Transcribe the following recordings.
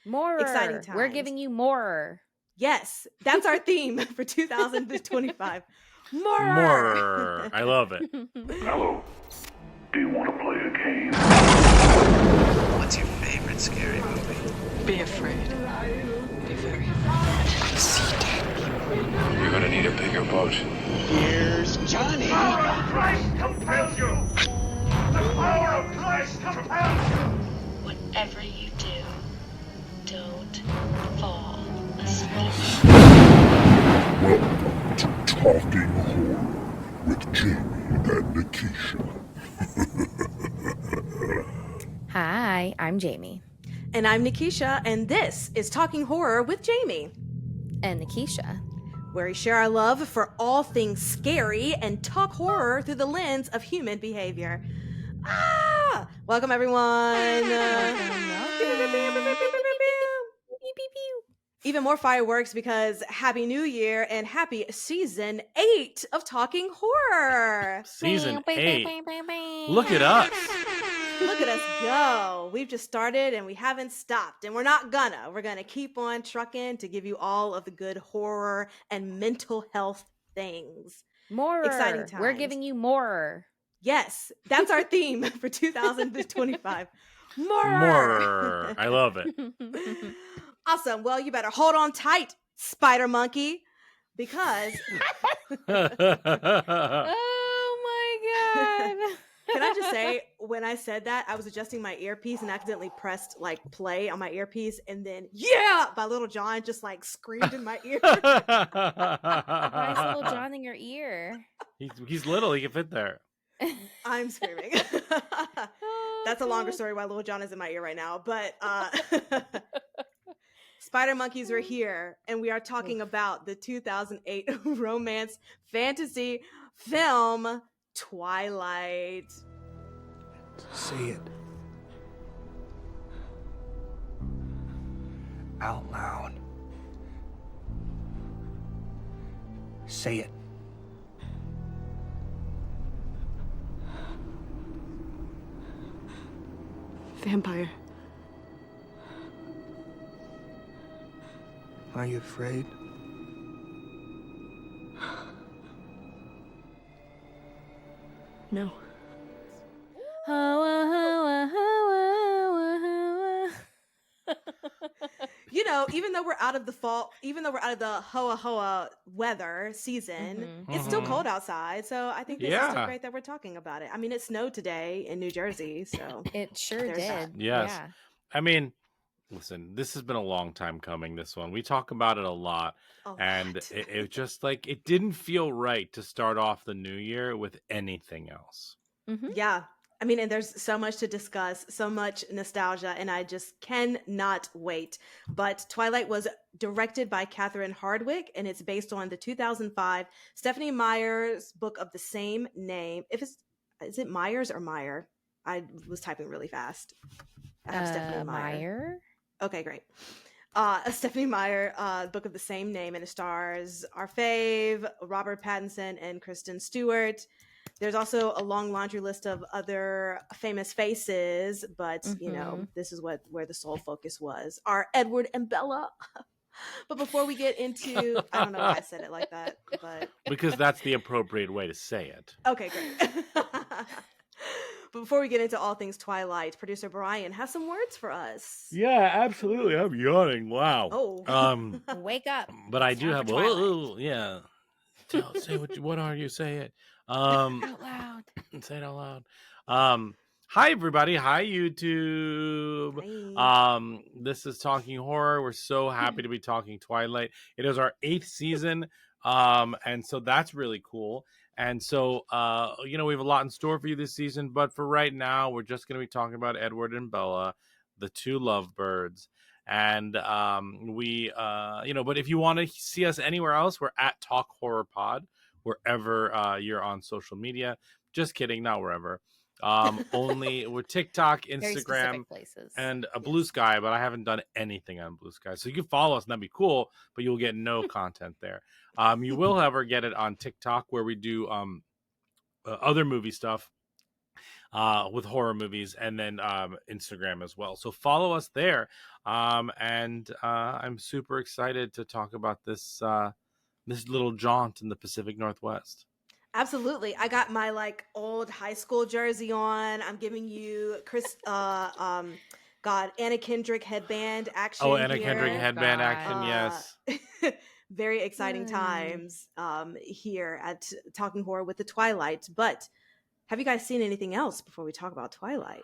Exciting Morror. times. We're giving you morror. Yes, that's our theme for 2025. Morror. Morror. I love it. Hello. Do you want to play a game? What's your favorite scary movie? Be afraid. Be very afraid. See dead. You're gonna need a bigger boat. Here's Johnny. The power of Christ compels you! The power of Christ compels you! Whatever you do, don't fall asleep. Welcome to Talking Horror with Jamie and Nikisha. Hi, I'm Jamie. And I'm Nikisha, and this is Talking Horror with Jamie, And Nikisha. where we share our love for all things scary and talk horror through the lens of human behavior. Welcome, everyone. Even more fireworks because Happy New Year and happy season 8 of Talking Horror. Season 8. Look at us. Look at us go. We've just started and we haven't stopped, and we're not gonna. We're gonna keep on trucking to give you all of the good horror and mental health things. Morror. Exciting We're times. giving you morror. Yes, that's our theme for 2025. Morror. Morror. I love it. Awesome. Well, you better hold on tight, Spider Monkey, because Oh my god. can I just say, when I said that, I was adjusting my earpiece and accidentally pressed like play on my earpiece, and then by Little John just like screamed in my ear. Why is Little John in your ear? He's little. He can fit there. I'm screaming. That's a longer story why Little John is in my ear right now. But Spider Monkeys are here, and we are talking about the 2008 romance fantasy film Twilight. Say it. Out loud. Say it. Vampire. Are you afraid? No. You know, even though we're out of the fall, even though we're out of the hoa hoa weather season, it's still cold outside. So I think this is still great that we're talking about it. I mean, it snowed today in New Jersey, so It sure There's did. that. Yes. Yeah. I mean, listen, this has been a long time coming, this one. We talk about it a lot. And it just like, it didn't feel right to start off the new year with anything else. Mm-hmm. Yeah. I mean, and there's so much to discuss, so much nostalgia, and I just cannot wait. But Twilight was directed by Catherine Hardwicke, and it's based on the 2005 Stephanie Meyer's book of the same name. Is it Myers or Meyer? I was typing really fast. I have Stephanie Meyer. Okay, great. Stephanie Meyer, book of the same name, and it stars our fave, Robert Pattinson and Kristen Stewart. There's also a long laundry list of other famous faces, but you know, this is where the sole focus was. Our Edward and Bella. But before we get into, I don't know why I said it like that, but Because that's the appropriate way to say it. okay, great. But before we get into all things Twilight, producer Brian has some words for us. Yeah, absolutely. I'm yawning. Wow. Oh. Wake up. But I It's do time have. for Twilight. Oh, yeah. Say what are you? Say it. Out loud. Say it out loud. Hi everybody. Hi YouTube. Hi. This is Talking Horror. We're so happy to be talking Twilight. It is our 8th season. And so that's really cool. And so you know, we have a lot in store for you this season, but for right now, we're just gonna be talking about Edward and Bella, the two lovebirds. And we you know, but if you want to see us anywhere else, we're at Talk Horror Pod, wherever you're on social media. Just kidding, not wherever. Only with TikTok, Very Instagram, specific places. and a Blue Sky, but I haven't done anything on Blue Sky. So you can follow us and that'd be cool, but you'll get no content there. You will, however, get it on TikTok, where we do other movie stuff. with horror movies, and then Instagram as well. So follow us there. And I'm super excited to talk about this this little jaunt in the Pacific Northwest. Absolutely. I got my like old high school jersey on. I'm giving you Anna Kendrick headband action. Oh, Anna Kendrick here. headband God. action, yes. Very exciting times here at Talking Horror with the Twilight. But have you guys seen anything else before we talk about Twilight?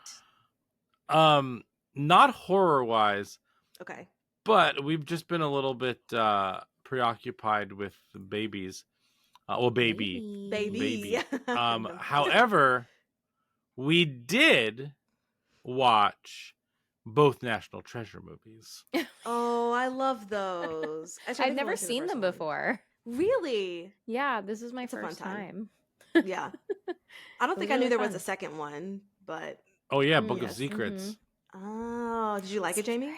Not horror wise, Okay. but we've just been a little bit preoccupied with babies. Baby. However, we did watch both National Treasure movies. Oh, I love those. I've never seen them before. Really? Yeah, this is my It's a fun first time. time. Yeah. I don't It think was I knew really there was fun. a second one, but Oh yeah, Book of Yes. Secrets. oh, did you like it, Jamie?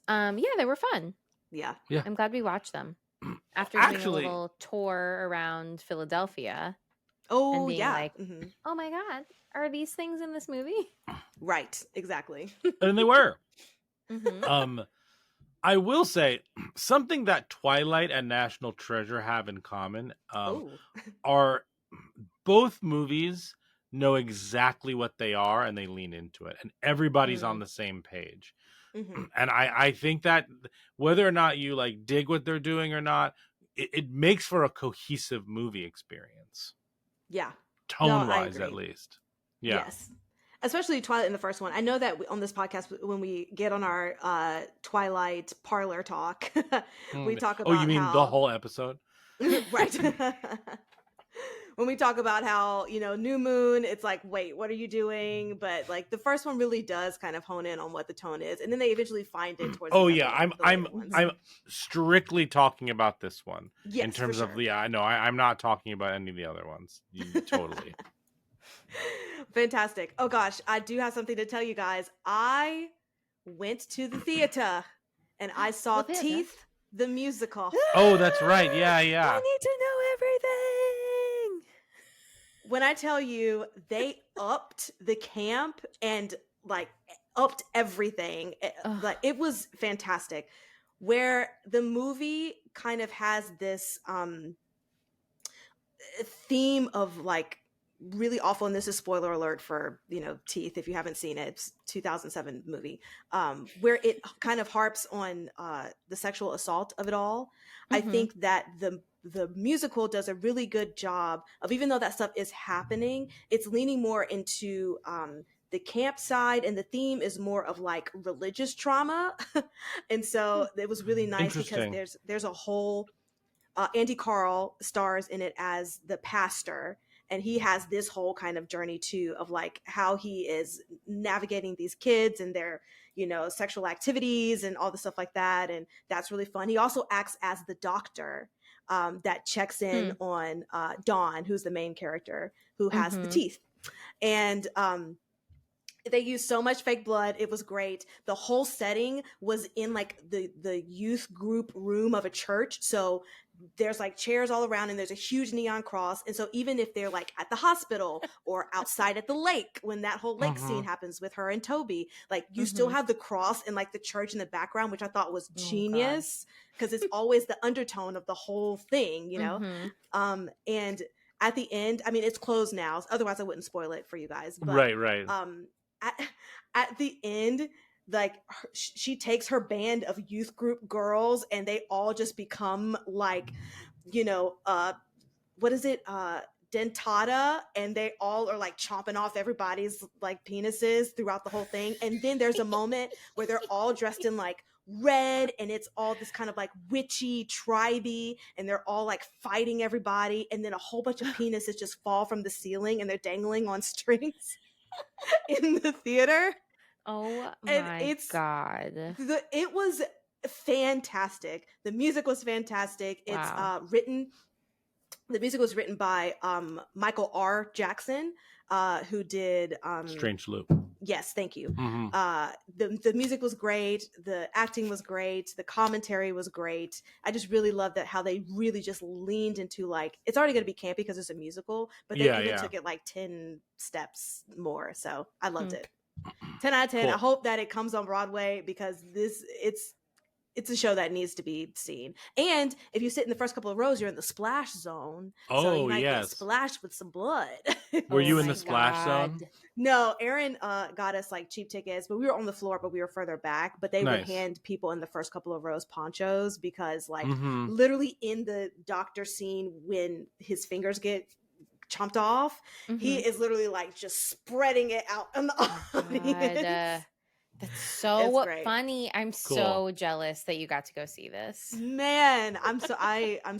Yeah, they were fun. Yeah. I'm glad we watched them. After doing Actually- a little tour around Philadelphia Oh, being yeah. like- Mhm. oh my God, are these things in this movie? Right. Exactly. And they were. Mhm. I will say something that Twilight and National Treasure have in common oh. are both movies know exactly what they are and they lean into it, and everybody's on the same page. Mhm. And I think that whether or not you like dig what they're doing or not, it makes for a cohesive movie experience, Yeah. tone wise agree. at least. Yeah. Yes. Especially Twilight in the first one. I know that on this podcast, when we get on our Twilight parlor talk, we talk about Oh, you mean the whole episode? right. When we talk about how, New Moon, it's like, wait, what are you doing? But like the first one really does kind of hone in on what the tone is, and then they eventually find it towards Oh the yeah, other- the later ones. I'm strictly talking about this one Yes, in for terms of sure. I know I'm not talking about any of the other ones. Totally. Fantastic. Oh gosh, I do have something to tell you guys. I went to the theater and I saw The theater? Teeth the musical. Oh, that's right. Yeah, yeah. I need to know everything. When I tell you they upped the camp and like upped everything, Ugh. like it was fantastic. Where the movie kind of has this theme of like really awful, and this is spoiler alert for Teeth if you haven't seen it. It's 2007 movie, where it kind of harps on the sexual assault of it all. I Mhm. think that the musical does a really good job of, even though that stuff is happening, it's leaning more into the camp side, and the theme is more of like religious trauma. And so it was really nice because Interesting. there's a whole Andy Carl stars in it as the pastor, and he has this whole kind of journey too of like how he is navigating these kids and their sexual activities and all the stuff like that, and that's really fun. He also acts as the doctor that checks in on Dawn, who's the main character who has the teeth, and they used so much fake blood. It was great. The whole setting was in like the youth group room of a church. So there's like chairs all around and there's a huge neon cross. And so even if they're like at the hospital or outside at the lake, when that whole lake scene happens with her and Toby, like you still have the cross and like the church in the background, which I thought was genius because it's always the undertone of the whole thing, and at the end, I mean, it's closed now. Otherwise I wouldn't spoil it for you guys. But, Right. At the end, like she takes her band of youth group girls and they all just become like what is it dentata, and they all are like chomping off everybody's like penises throughout the whole thing. And then there's a moment where they're all dressed in like red and it's all this kind of like witchy tribey, and they're all like fighting everybody, and then a whole bunch of penises just fall from the ceiling and they're dangling on strings in the theater. Oh And my God. It was fantastic. The music was fantastic. It's Wow. the music was written by Michael R. Jackson, who did Strange Loop. Yes, thank you. Mm-hmm. The music was great, the acting was great, the commentary was great. I just really loved that how they really just leaned into like it's already going to be campy because it's a musical, but they even took it like 10 steps more. So I loved it. 10 out of 10. Cool. I hope that it comes on Broadway because it's a show that needs to be seen. And if you sit in the first couple of rows, you're in the splash zone. So you might get splashed with some blood. Were you in my the splash zone? No, Aaron got us like cheap tickets, but we were on the floor, but we were further back. But they would hand people in the first couple of rows ponchos because like literally in the doctor scene when his fingers get chomped off, he is literally like just spreading it out on the audience. That's so funny. I'm so jealous that you got to go see this. Man, I'm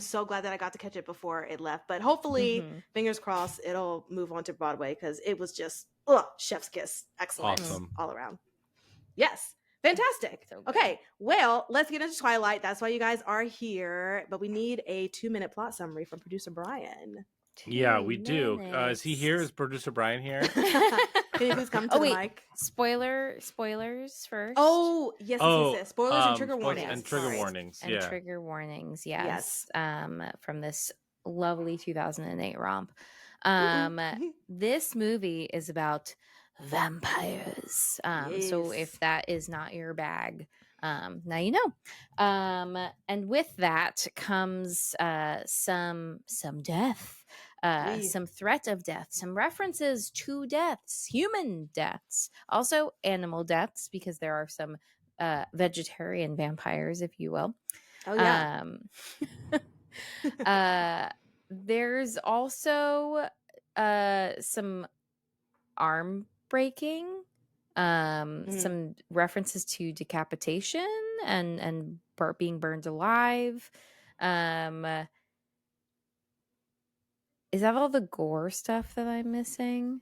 so glad that I got to catch it before it left. But hopefully, fingers crossed, it'll move on to Broadway because it was just chef's kiss, excellent, awesome, all around. Yes, fantastic. So okay, well, let's get into Twilight. That's why you guys are here. But we need a 2-minute plot summary from producer Brian. Yeah, we do. Is he here? Is producer Brian here? Can you please come to the mic? Spoilers first. Oh, yes. Spoilers and trigger warnings. And trigger warnings. And trigger warnings, yes. From this lovely 2008 romp. This movie is about vampires. So if that is not your bag, now you know. And with that comes some death. Some threat of death, some references to deaths, human deaths, also animal deaths, because there are some vegetarian vampires, if you will. Oh, yeah. There's also some arm breaking, some references to decapitation and being burned alive. Is that all the gore stuff that I'm missing?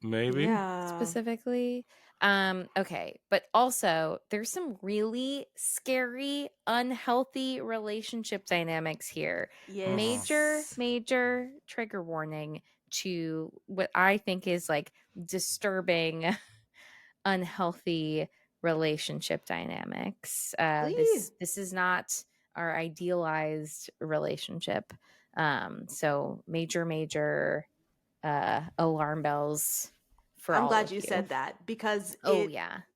Maybe. Specifically. Okay. But also, there's some really scary, unhealthy relationship dynamics here. Yes. Major trigger warning to what I think is like disturbing, unhealthy relationship dynamics. This is not our idealized relationship. So major alarm bells for I'm all glad of you said that because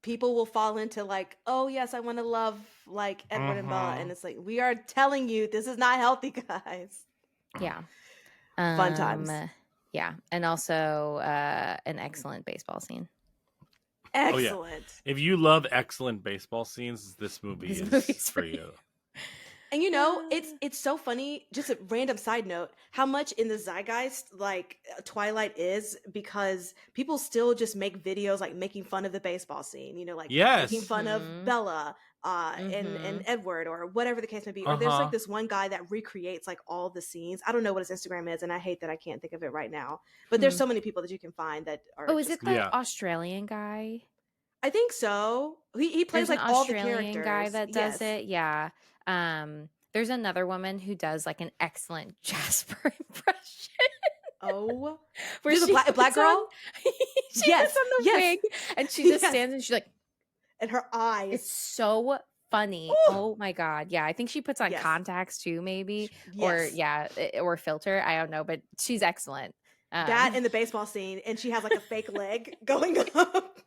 people will fall into like, oh yes, I want to love like Edward and Bella, and it's like we are telling you this is not healthy, guys. Yeah. Fun times. Yeah. And also an excellent baseball scene. Excellent. Oh, yeah. If you love excellent baseball scenes, this movie is for you. And you know, it's so funny, just a random side note, how much in the zeitgeist like Twilight is, because people still just make videos like making fun of the baseball scene, you know, like making fun of Bella and Edward or whatever the case may be. Or there's like this one guy that recreates like all the scenes. I don't know what his Instagram is, and I hate that I can't think of it right now. But there's so many people that you can find that are is it the Australian guy? I think so. He plays like all the characters. Guy that does it. Yeah. There's another woman who does like an excellent Jasper impression. Oh, where she's a black girl? She puts on the wig and she just stands and she's like, and her eyes. It's so funny. Ooh. Oh my god. Yeah, I think she puts on contacts too, maybe, or filter. I don't know, but she's excellent. That in the baseball scene, and she has like a fake leg going up.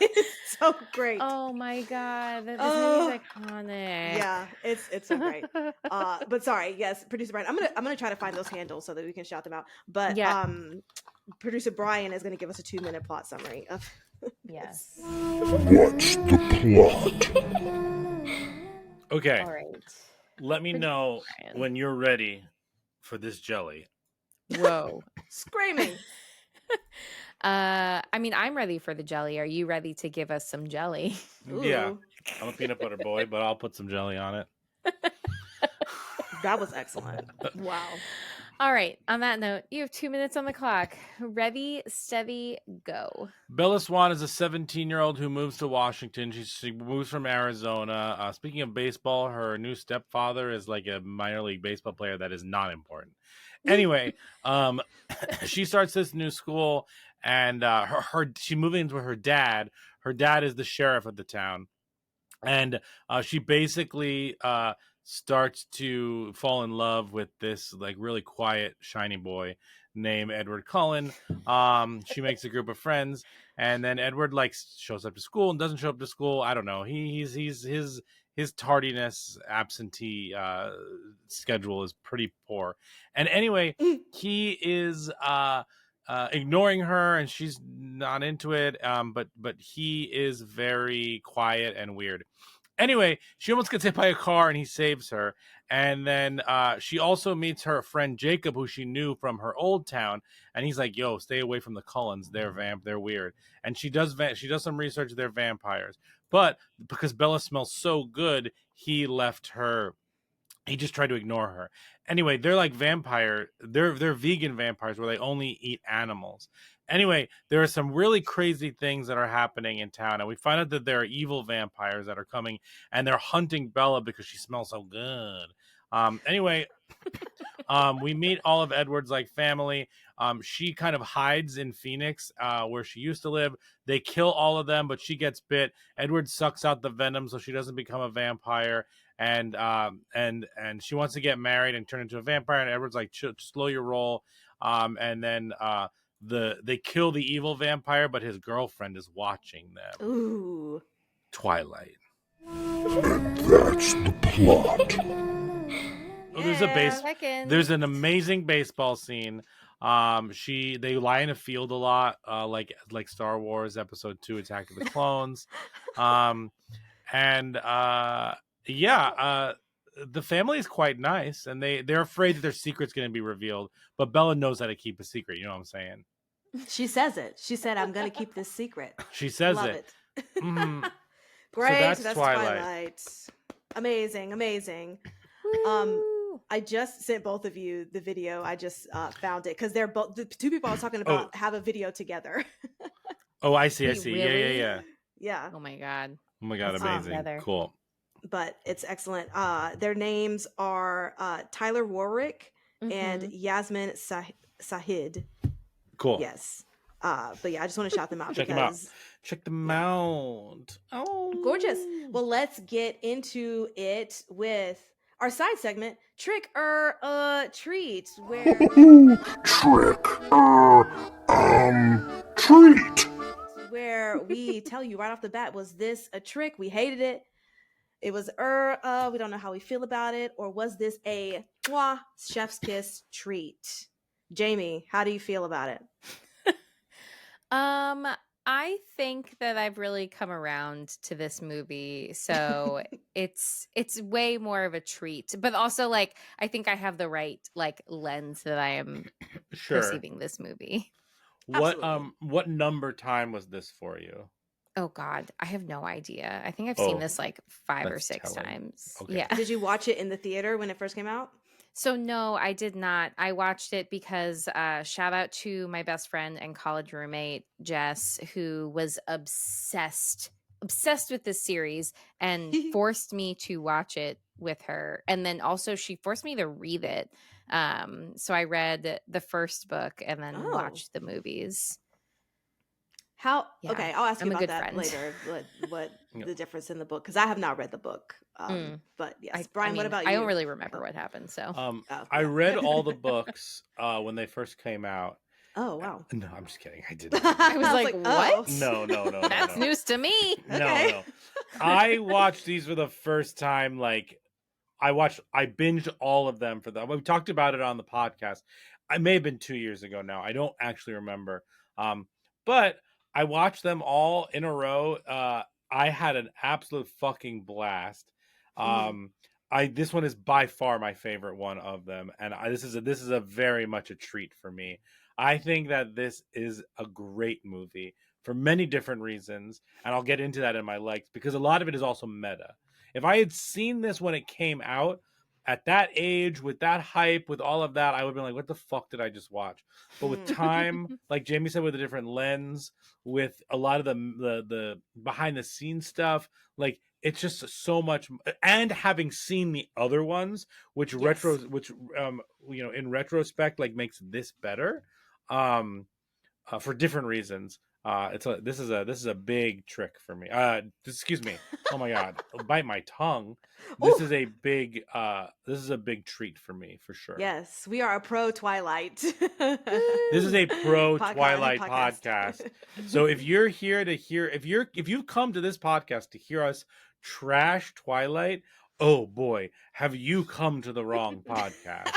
It's so great. Oh my god, this movie's iconic. Yeah, it's so great. But sorry, yes, producer Brian, I'm gonna try to find those handles so that we can shout them out. But producer Brian is gonna give us a 2-minute plot summary of yes. What's the plot? Okay. All right. Let me know when you're ready for this jelly. Whoa. Screaming. I mean, I'm ready for the jelly. Are you ready to give us some jelly? Ooh. Yeah. I'm a peanut butter boy, but I'll put some jelly on it. That was excellent. Wow. All right. On that note, you have 2 minutes on the clock. Ready, steady, go. Bella Swan is a 17-year-old who moves to Washington. She moves from Arizona. Speaking of baseball, her new stepfather is like a minor league baseball player that is not important. Anyway, she starts this new school, and she moved in with her dad. Her dad is the sheriff of the town, and she basically starts to fall in love with this like really quiet, shiny boy named Edward Cullen. She makes a group of friends, and then Edward like shows up to school and doesn't show up to school. I don't know. He's his tardiness, absentee schedule is pretty poor. And anyway, he is ignoring her, and she's not into it. But he is very quiet and weird. Anyway, she almost gets hit by a car, and he saves her. And then she also meets her friend Jacob, who she knew from her old town. And he's like, "Yo, stay away from the Cullens. They're weird." And she does some research. They're vampires. But because Bella smells so good, he left her. He just tried to ignore her. Anyway, they're like they're vegan vampires where they only eat animals. Anyway, there are some really crazy things that are happening in town, and we find out that there are evil vampires that are coming, and they're hunting Bella because she smells so good. Anyway, we meet all of Edward's like family. She kind of hides in Phoenix, where she used to live. They kill all of them, but she gets bit. Edward sucks out the venom so she doesn't become a vampire. And she wants to get married and turn into a vampire. And Edward's like, slow your roll. And then they kill the evil vampire, but his girlfriend is watching them. Ooh. Twilight. And that's the plot. Oh, there's an amazing baseball scene. They lie in a field a lot, like Star Wars Episode 2, Attack of the Clones. The family is quite nice, and they're afraid that their secret's going to be revealed. But Bella knows how to keep a secret. You know what I'm saying? She says it. She said, "I'm going to keep this secret." She says Love it. Mm-hmm. Great. So that's Twilight. Amazing. I just sent both of you the video. I just found it because they're both the two people I was talking about have a video together. Oh, I see. Really? Yeah. Oh my god. Amazing. Cool. But it's excellent. Their names are Tyler Warwick and Yasmin Sahid. Cool. Yes. But yeah, I just want to shout them out. Check them out. Oh, gorgeous. Well, let's get into it with our side segment, Trick or Treat, where treat. Where we tell you right off the bat, was this a trick? We hated it. It was we don't know how we feel about it, or was this a chef's kiss treat? Jamie, how do you feel about it? I think that I've really come around to this movie, so it's way more of a treat. But also, like, I think I have the right like lens that I am perceiving this movie. What number time was this for you? Oh God, I have no idea. I think I've seen this like 5 or 6 times. Okay. Yeah. Did you watch it in the theater when it first came out? So no, I did not. I watched it because shout out to my best friend and college roommate, Jess, who was obsessed with this series and forced me to watch it with her. And then also she forced me to read it. So I read the first book and then watched the movies. Okay, I'll ask you about that friend. Later. What the difference in the book? Because I have not read the book. But yes, Brian, what about you? I don't really remember what happened. So I read all the books when they first came out. Oh wow! No, I'm just kidding. I didn't. I was like, what? No. That's news to me. No. I watched these for the first time. Like, I binged all of them for them. We talked about it on the podcast. I may have been 2 years ago now. I don't actually remember. But I watched them all in a row. I had an absolute fucking blast. This one is by far my favorite one of them, and this is a very much a treat for me. I think that this is a great movie for many different reasons, and I'll get into that in my likes because a lot of it is also meta. If I had seen this when it came out at that age, with that hype, with all of that, I would have been like, what the fuck did I just watch? But with time, like Jamie said, with a different lens, with a lot of the behind the scenes stuff, like it's just so much. And having seen the other ones, which in retrospect, like makes this better. for different reasons. This is a big trick for me. Excuse me. Oh my god, bite my tongue. This Ooh, is a big treat for me for sure. yes, we are a pro Twilight This is a pro Twilight podcast. podcast. So if you're here to hear, if you've come to this podcast to hear us trash Twilight, oh boy, have you come to the wrong podcast.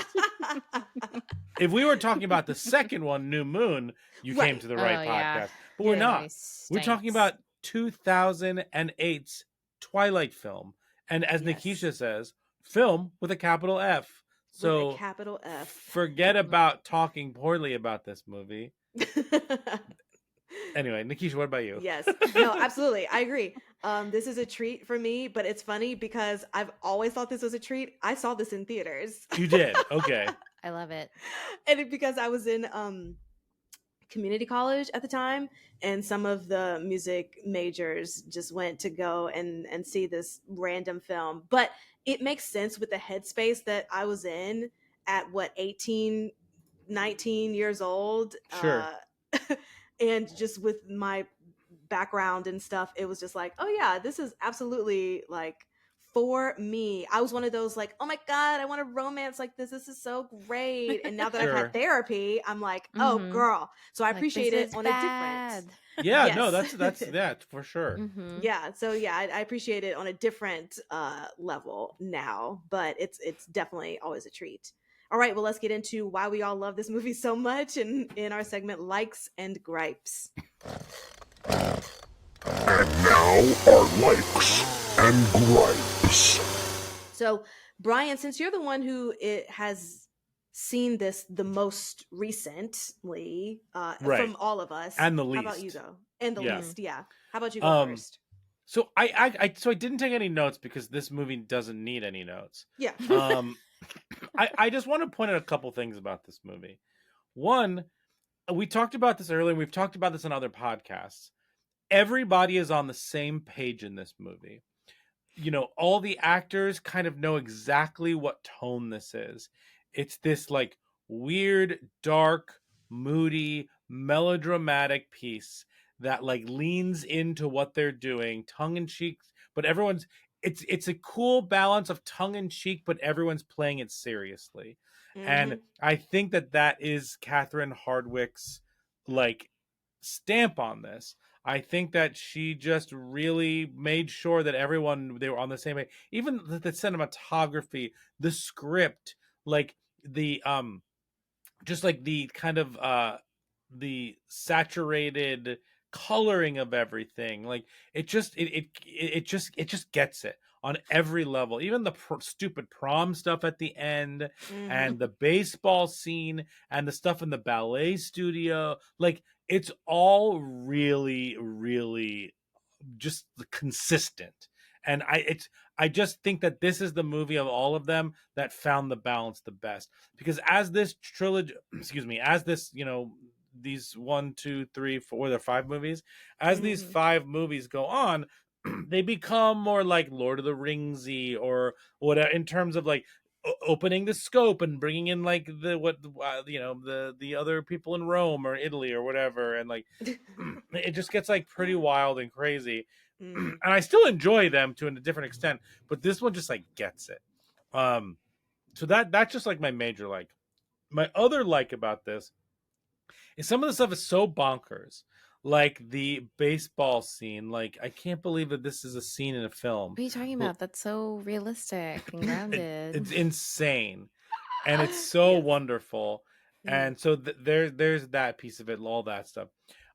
If we were talking about the second one, New Moon, you came Right. to the right Oh, yeah. podcast. But we're That not. movie We're talking stinks. about 2008's Twilight film. And as Yes. Nikisha says, film with a capital F. So With a capital F. forget about talking poorly about this movie. Anyway, Nikisha, what about you? Yes. No, absolutely. I agree. This is a treat for me, but it's funny because I've always thought this was a treat. I saw this in theaters. You did. Okay. I love it. Because I was in community college at the time, and some of the music majors just went to go and see this random film. But it makes sense with the headspace that I was in at 18, 19 years old. Sure. And just with my background and stuff, it was just like, oh yeah, this is absolutely like for me. I was one of those like, oh my god, I want a romance like this. This is so great. And now that I've Sure. had therapy, I'm like, oh Mhm. girl. So I Like, appreciate this it is on bad. a different. Yeah, no, Yes. that's that for sure. Mhm. Yeah, so yeah, I appreciate it on a different level now, but it's definitely always a treat. All right, well, let's get into why we all love this movie so much in our segment Likes and Gripes. And now our likes and gripes. So, Brian, since you're the one who has seen this the most recently Right. from all of us, And the how about you least. go? And the Yeah. least, yeah. How about you go Um, first? So I didn't take any notes because this movie doesn't need any notes. Yeah. I just want to point out a couple things about this movie. One, we talked about this earlier. We've talked about this on other podcasts. Everybody is on the same page in this movie. You know, all the actors kind of know exactly what tone this is. It's this like weird, dark, moody, melodramatic piece that like leans into what they're doing, tongue in cheek, but everyone's it's a cool balance of tongue in cheek, but everyone's playing it seriously. And Mhm. I think that is Catherine Hardwicke's like stamp on this. I think that she just really made sure that they were on the same page. Even the cinematography, the script, like the just like the kind of the saturated coloring of everything. Like it just gets it on every level. Even the stupid prom stuff at the end Mhm. and the baseball scene and the stuff in the ballet studio, like it's all really, really just consistent. And I just think that this is the movie of all of them that found the balance the best. Because as this trilogy, excuse me, as this, these 1, 2, 3, 4, there are 5 movies. As these Mhm. 5 movies go on, they become more like Lord of the Ringsy or whatever in terms of like opening the scope and bringing in like the other people in Rome or Italy or whatever, and like it just gets like pretty wild and crazy. Mhm. And I still enjoy them to a different extent, but this one just like gets it. So that's just like my major like. My other like about this is some of the stuff is so bonkers. Like the baseball scene. Like, I can't believe that this is a scene in a film. What are you talking Well, about? That's so realistic and grounded. it's insane. And it's so Yes. wonderful. Mhm. And so there's that piece of it, all that stuff.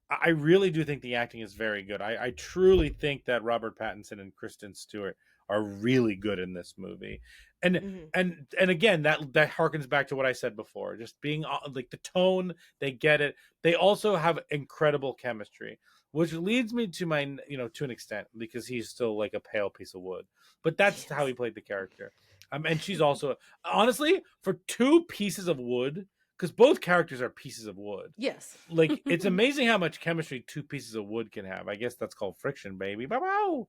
I really do think the acting is very good. I truly think that Robert Pattinson and Kristen Stewart are really good in this movie. And Mhm. and again, that harkens back to what I said before. Just being like the tone, they get it. They also have incredible chemistry, which leads me to my to an extent, because he's still like a pale piece of wood. But that's how he played the character. And she's also honestly for 2 pieces of wood, because both characters are pieces of wood. Yes. Like, it's amazing how much chemistry 2 pieces of wood can have. I guess that's called friction, baby. Bow.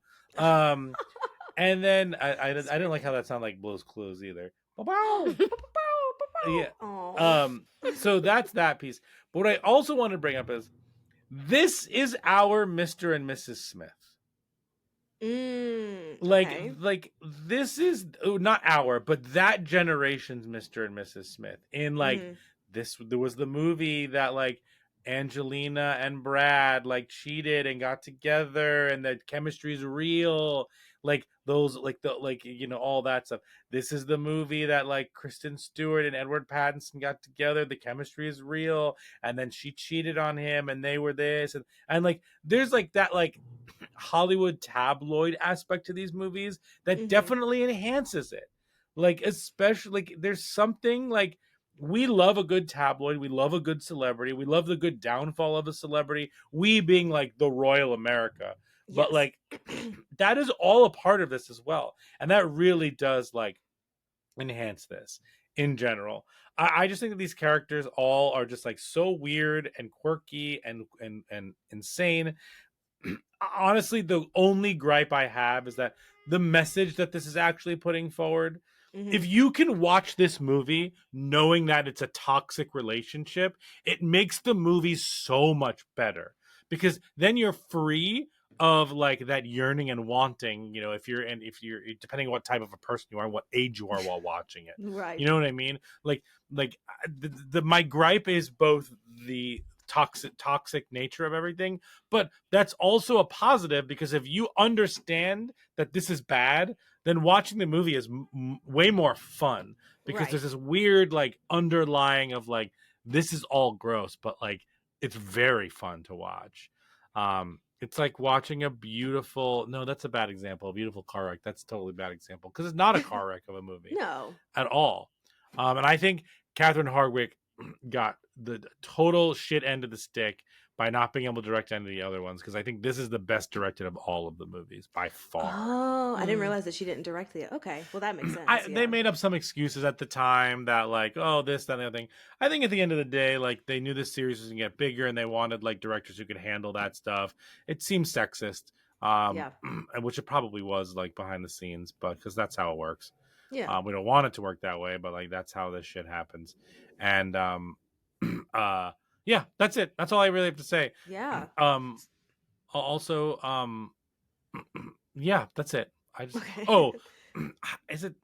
And then I didn't like how that sounded like Blue's Clues either. Bow. Yeah. Oh. So that's that piece. But what I also want to bring up is this is our Mr. and Mrs. Smith. Okay. Like this is not our, but that generation's Mr. and Mrs. Smith. In like this, there was the movie that like Angelina and Brad like cheated and got together, and the chemistry is real. Like those, like the all that stuff. This is the movie that like Kristen Stewart and Edward Pattinson got together. The chemistry is real, and then she cheated on him, and they were this, and like there's like that like Hollywood tabloid aspect to these movies that definitely enhances it. Like especially like there's something like we love a good tabloid, we love a good celebrity, we love the good downfall of a celebrity, we being like the royal America. But like that is all a part of this as well. And that really does like enhance this in general. I just think that these characters all are just like so weird and quirky and insane. Honestly, the only gripe I have is that the message that this is actually putting forward, if you can watch this movie knowing that it's a toxic relationship, it makes the movie so much better, because then you're free of like that yearning and wanting, if you're depending on what type of a person you are and what age you are while watching it. Right. You know what I mean? Like my gripe is both the toxic nature of everything, but that's also a positive, because if you understand that this is bad, then watching the movie is way more fun, because there's this weird like underlying of like this is all gross, but like it's very fun to watch. It's like watching a beautiful, no, that's a bad example, a beautiful car wreck. That's a totally bad example, because it's not a car wreck of a movie. No. At all. And I think Catherine Hardwicke got the total shit end of the stick by not being able to direct any of the other ones, because I think this is the best directed of all of the movies by far. Oh, I didn't realize that she didn't direct the. Okay, well that makes sense. They made up some excuses at the time that like, oh, this, that, and the other thing. I think at the end of the day, like they knew this series was gonna get bigger, and they wanted like directors who could handle that stuff. It seems sexist, which it probably was like behind the scenes, but because that's how it works. Yeah, we don't want it to work that way, but like that's how this shit happens. And yeah, that's it. That's all I really have to say. Yeah. Also, yeah, that's it. I just is it?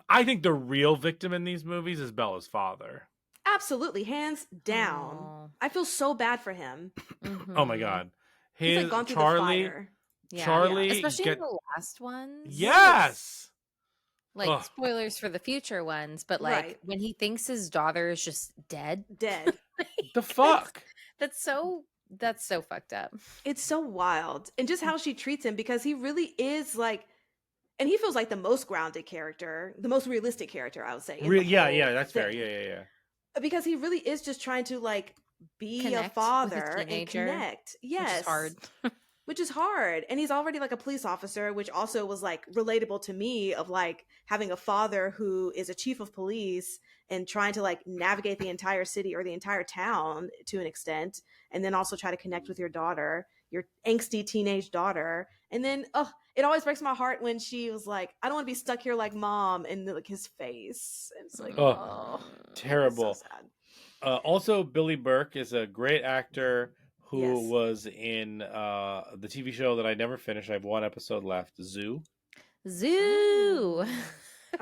I think the real victim in these movies is Bella's father. Absolutely, hands down. Aww. I feel so bad for him. Oh my god, he's like gone through the fire. Charlie, especially in the last ones. Yes. Like spoilers for the future ones, but like when he thinks his daughter is just dead. The fuck? That's so fucked up. It's so wild. And just how she treats him, because he really is like, and he feels like the most grounded character, the most realistic character, I would say. Yeah, that's fair. Yeah. Because he really is just trying to like be a father and connect. Yes. Which is hard. Which is hard. And he's already like a police officer, which also was like relatable to me, of like having a father who is a chief of police and trying to like navigate the entire city or the entire town to an extent. And then also try to connect with your daughter, your angsty teenage daughter. And then, it always breaks my heart when she was like, I don't want to be stuck here like mom, and like his face. And it's like, terrible. So sad. Also, Billy Burke is a great actor who was in the TV show that I never finished. I have one episode left, Zoo. I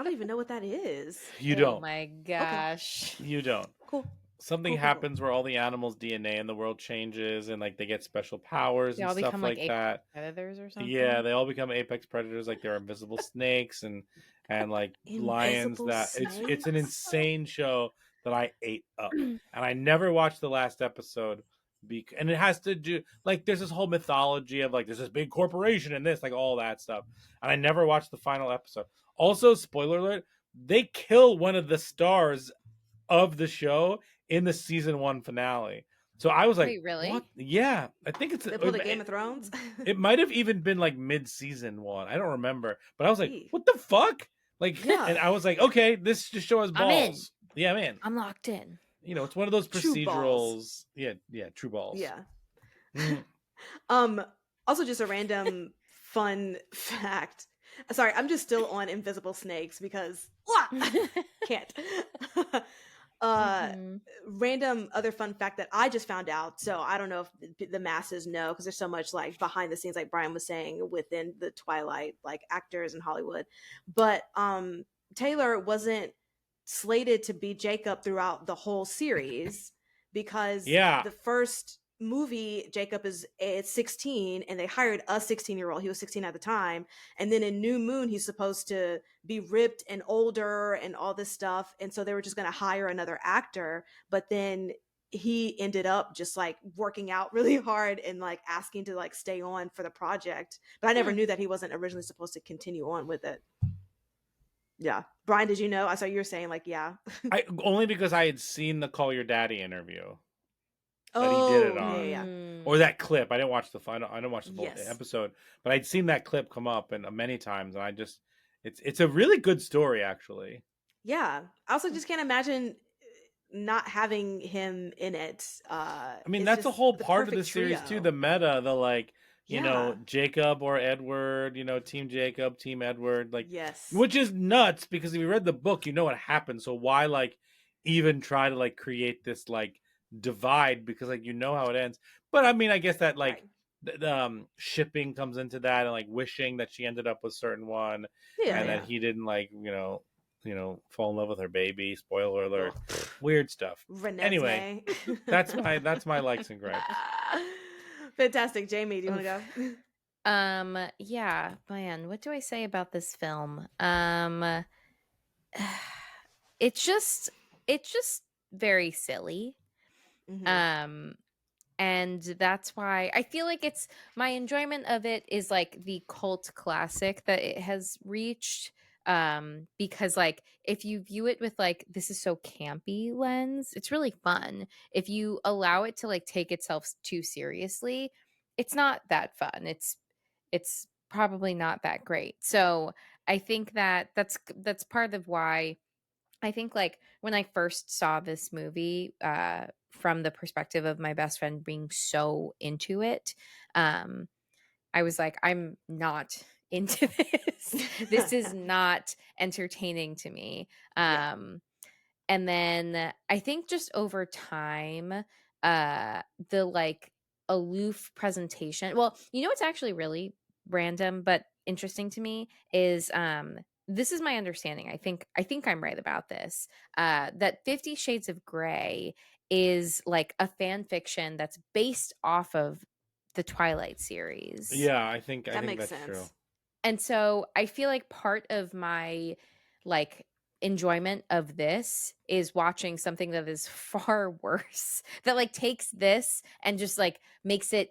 don't even know what that is. You don't. Oh my gosh. Okay. You don't. Cool. Something happens where all the animals' DNA in the world changes, and like they get special powers and stuff like that. Predators or something. Yeah, they all become apex predators. Like they're invisible snakes and like lions. It's an insane show that I ate up, and I never watched the last episode. And it has to do like there's this whole mythology of like there's this big corporation and this, like all that stuff, and I never watched the final episode. Also, spoiler alert, they kill one of the stars of the show in the season 1 finale. So I was like, wait, really? What? Yeah, I think it's they pulled a Game of Thrones. It might have even been like mid-season 1. I don't remember, but I was like, what the fuck? Like, and I was like, okay, this just show us balls. Yeah, man, I'm locked in. It's one of those procedurals. Yeah, true balls. Yeah. Also, just a random fun fact. Sorry, I'm just still on invisible snakes because can't. Mhm. Random other fun fact that I just found out. So I don't know if the masses know because there's so much like behind the scenes, like Brian was saying, within the Twilight, like actors in Hollywood. But Taylor wasn't slated to be Jacob throughout the whole series because Yeah. the first movie Jacob is at 16 and they hired a 16-year-old. He was 16 at the time. And then in New Moon he's supposed to be ripped and older and all this stuff, and so they were just going to hire another actor, but then he ended up just like working out really hard and like asking to like stay on for the project, but I never knew that he wasn't originally supposed to continue on with it. Yeah, Brian, did you know? I saw you were saying like, yeah. I only because I had seen the Call Your Daddy interview that he did it Oh, yeah, on, yeah. or that clip. I didn't watch the final. I didn't watch the full Yes. episode, but I'd seen that clip come up and many times, and I just it's a really good story actually. Yeah, I also just can't imagine not having him in it. I mean, It's that's a just whole the part of the perfect series too. trio. The meta, the like, Yeah. Jacob or Edward, Team Jacob, Team Edward, like, Yes. which is nuts because if you read the book, you know what happened. So why like even try to like create this like divide because like how it ends. But I mean, I guess that like Right. the shipping comes into that and like wishing that she ended up with certain one Yeah, and yeah. that he didn't like fall in love with her baby. Spoiler alert. Weird stuff. Anyway, that's my likes and gripes. Fantastic. Jamie, do you want to go? Yeah, man, what do I say about this film? It's just very silly. Mhm. And that's why I feel like it's my enjoyment of it is like the cult classic that it has reached. Because like if you view it with like this is so campy lens, it's really fun. If you allow it to like take itself too seriously, it's not that fun. It's probably not that great. So I think that's part of why I think like when I first saw this movie from the perspective of my best friend being so into it, um, I was like, I'm not into this. This is not entertaining to me. Yeah. And then I think just over time, the like aloof presentation. Well, what's actually really random but interesting to me is this is my understanding. I think I'm right about this. That 50 Shades of Grey is like a fan fiction that's based off of the Twilight series. Yeah, I think That makes that's sense. true. And so I feel like part of my like enjoyment of this is watching something that is far worse that like takes this and just like makes it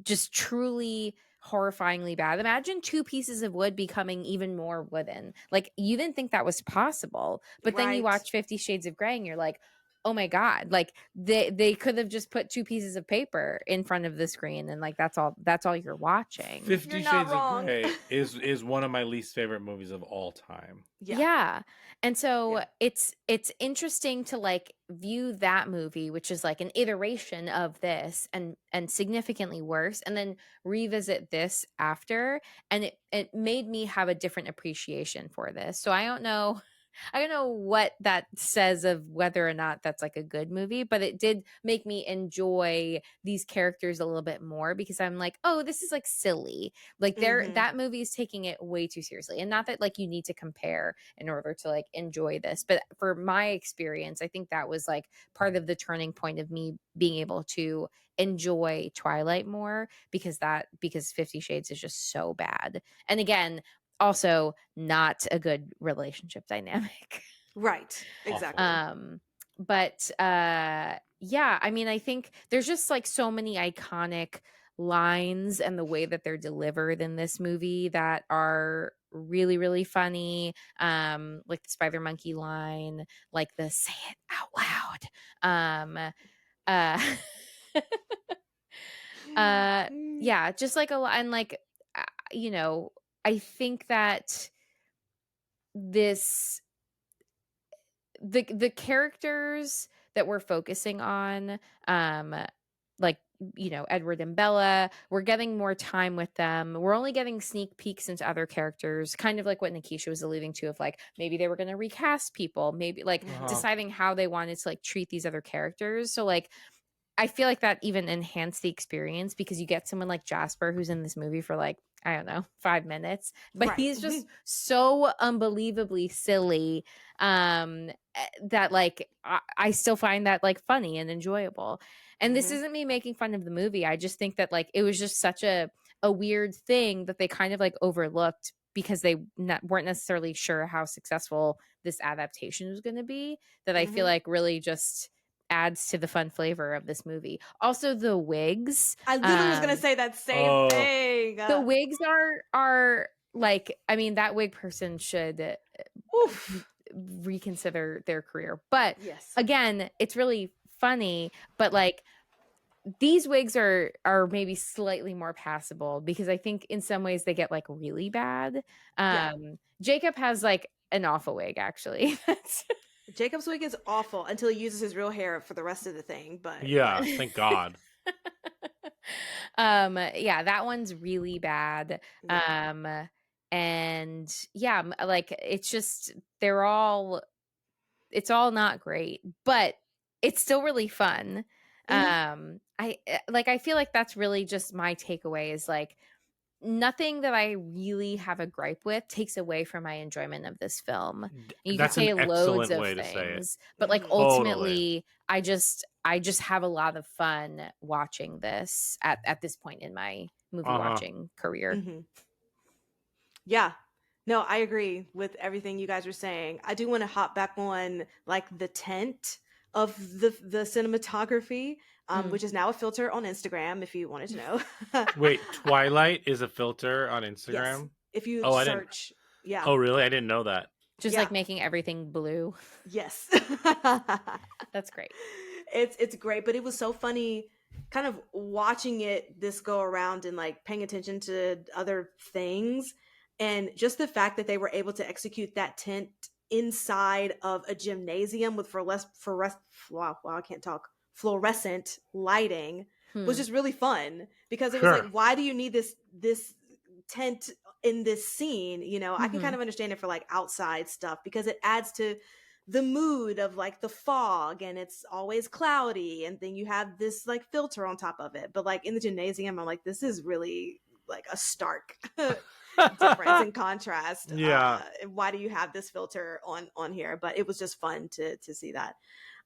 just truly horrifyingly bad. Imagine two pieces of wood becoming even more wooden. Like you didn't think that was possible, but then you Right. watch 50 Shades of Grey and you're like, oh my god, like they could have just put two pieces of paper in front of the screen and like that's all you're watching. 50 You're Shades not of wrong. Grey is one of my least favorite movies of all time. Yeah. And so Yeah. it's interesting to like view that movie, which is like an iteration of this and significantly worse, and then revisit this after, and it made me have a different appreciation for this. So I don't know what that says of whether or not that's like a good movie, but it did make me enjoy these characters a little bit more because I'm like, oh, this is like silly. Like Mhm. that movie is taking it way too seriously. And not that like you need to compare in order to like enjoy this, but for my experience, I think that was like part of the turning point of me being able to enjoy Twilight more because 50 Shades is just so bad. And again, also not a good relationship dynamic. Right. Exactly. But yeah, I mean, I think there's just like so many iconic lines and the way that they're delivered in this movie that are really really funny, like the spider monkey line, like the say it out loud, uh yeah, just like a lot. And like you know, I think that this the characters that we're focusing on, like Edward and Bella. We're getting more time with them. We're only getting sneak peeks into other characters, kind of like what Nikisha was alluding to, of like maybe they were going to recast people, maybe like deciding how they wanted to like treat these other characters. So like I feel like that even enhanced the experience because you get someone like Jasper who's in this movie for like, I don't know, 5 minutes, but he's just so unbelievably silly that like I still find that like funny and enjoyable. And this isn't me making fun of the movie. I just think that like it was just such a weird thing that they kind of like overlooked because they weren't necessarily sure how successful this adaptation was going to be, that I feel like really just adds to the fun flavor of this movie. Also the wigs. I literally was going to say that same thing. The wigs are like, I mean, that wig person should reconsider their career. But again, it's really funny, but like these wigs are maybe slightly more passable because I think in some ways they get like really bad. Jacob has like an awful wig actually. Jacob's wig is awful until he uses his real hair for the rest of the thing, but thank God. That one's really bad. And yeah, like it's just it's all not great, but it's still really fun. I feel like that's really just my takeaway is like nothing that I really have a gripe with takes away from my enjoyment of this film. You That's can say an loads excellent of way to say it. things, but like ultimately, I just have a lot of fun watching this at this point in my movie watching career. Yeah. No, I agree with everything you guys are saying. I do want to hop back on like the tent of the cinematography, which is now a filter on Instagram, if you wanted to know. Wait, Twilight is a filter on Instagram? Yes. If you search, yeah. Oh, really? I didn't know that. Just like making everything blue. Yes. That's great. It's great, but it was so funny kind of watching this go around and like paying attention to other things. And just the fact that they were able to execute that tent inside of a gymnasium with fluorescent lighting was just really fun because it was like, why do you need this tent in this scene? I can kind of understand it for like outside stuff because it adds to the mood of like the fog and it's always cloudy and then you have this like filter on top of it. But like in the gymnasium, I'm like, this is really like a stark difference and contrast. Why do you have this filter on here? But it was just fun to see that.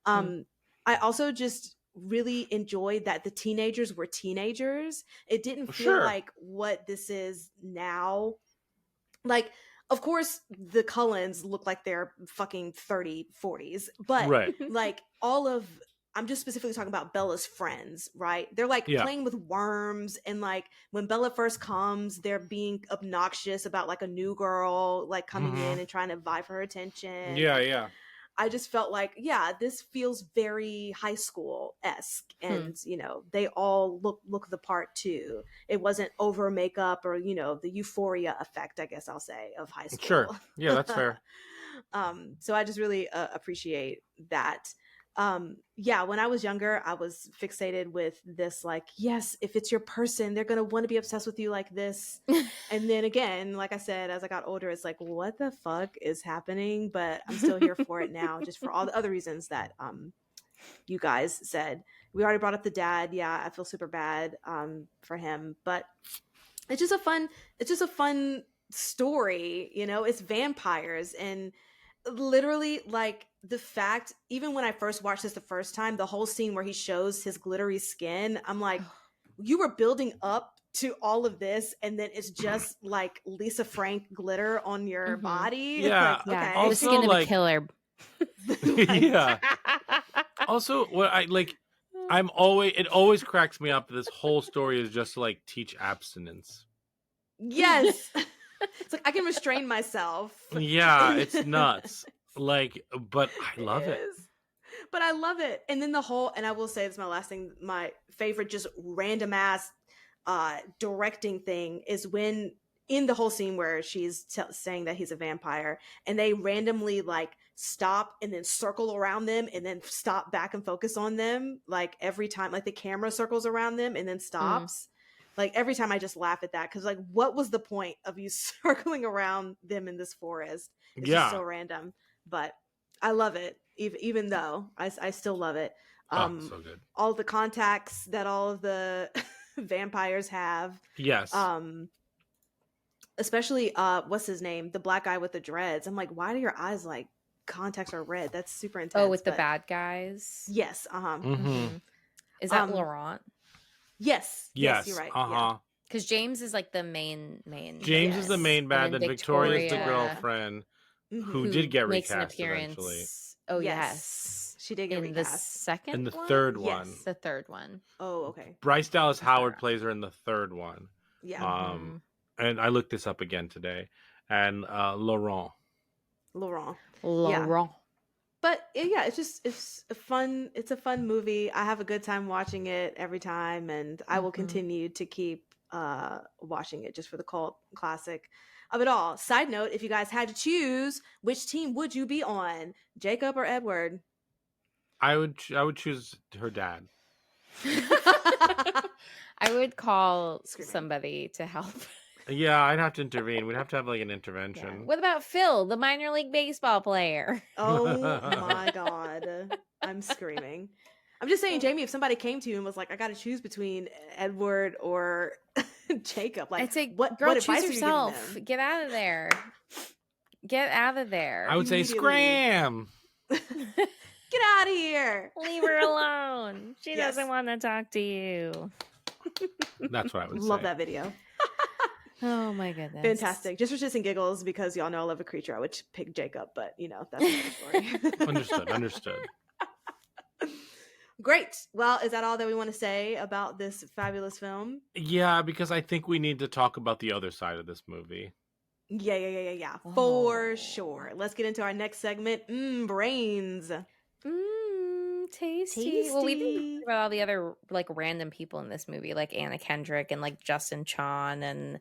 I also just really enjoyed that the teenagers were teenagers. It didn't feel like what this is now. Like, of course, the Cullens look like they're fucking 30, 40s, but like I'm just specifically talking about Bella's friends, right? They're like playing with worms, and like when Bella first comes, they're being obnoxious about like a new girl like coming in and trying to vie for her attention. Yeah. I just felt like, this feels very high school-esque, and they all look the part too. It wasn't over makeup or the euphoria effect, I guess I'll say, of high school. Sure, yeah, that's fair. So I just really appreciate that. When I was younger, I was fixated with this, like, yes, if it's your person, they're gonna want to be obsessed with you like this. And then again, like I said, as I got older, it's like, what the fuck is happening? But I'm still here for it now, just for all the other reasons that you guys said. We already brought up the dad. I feel super bad for him, but it's just a fun story. It's vampires, and literally, like, the fact, even when I first watched this the first time, the whole scene where he shows his glittery skin, I'm like, you were building up to all of this, and then it's just like Lisa Frank glitter on your body. Yeah, like, okay. Also, the skin of a killer. Yeah. Also, what it always cracks me up. This whole story is just to like teach abstinence. Yes. It's like I can restrain myself. Yeah, it's nuts. Like, but I love it. But I love it. And then and I will say this is my last thing, my favorite just random ass directing thing is when in the whole scene where she's saying that he's a vampire, and they randomly like stop and then circle around them and then stop back and focus on them, like every time, like the camera circles around them and then stops. Like every time I just laugh at that, because like what was the point of you circling around them in this forest? It's just so random, but I love it. Even though I still love it. So good. All the contacts that all of the vampires have. Yes. Especially what's his name, the black guy with the dreads. I'm like, why do your eyes like contacts are red? That's super intense. Oh, with the bad guys. Yes. Is that Laurent? Yes, you're right. Because James is like the main. James is the main bad, then Victoria's the girlfriend who did get recast eventually. Oh yes, she did get recast. The second in the third one. Yes, the third one. Oh, okay. Bryce Dallas Howard plays her in the third one. Yeah. And I looked this up again today, and Laurent. Yeah. But yeah, it's a fun movie. I have a good time watching it every time, and I will continue to keep watching it just for the cult classic of it all. Side note, if you guys had to choose, which team would you be on, Jacob or Edward? I would choose her dad. I would call somebody to help. Yeah, I'd have to intervene. We'd have to have like an intervention. Yeah. What about Phil, the minor league baseball player? Oh my God. I'm screaming. I'm just saying, Jamie, if somebody came to you and was like, I got to choose between Edward or Jacob, like, I'd say, what choose advice yourself. Are you giving them? Get out of there. Get out of there. I would say, scram. Get out of here. Leave her alone. She doesn't want to talk to you. That's what I would say. Love that video. Oh my goodness. Fantastic. Just for shits and giggles, because y'all know I love a creature, I would pick Jacob, but that's another story. Understood. Great. Well, is that all that we want to say about this fabulous film? Yeah, because I think we need to talk about the other side of this movie. Yeah. For sure. Let's get into our next segment. Brains. Tasty. Well, we've been talking about all the other like random people in this movie, like Anna Kendrick and like Justin Chon and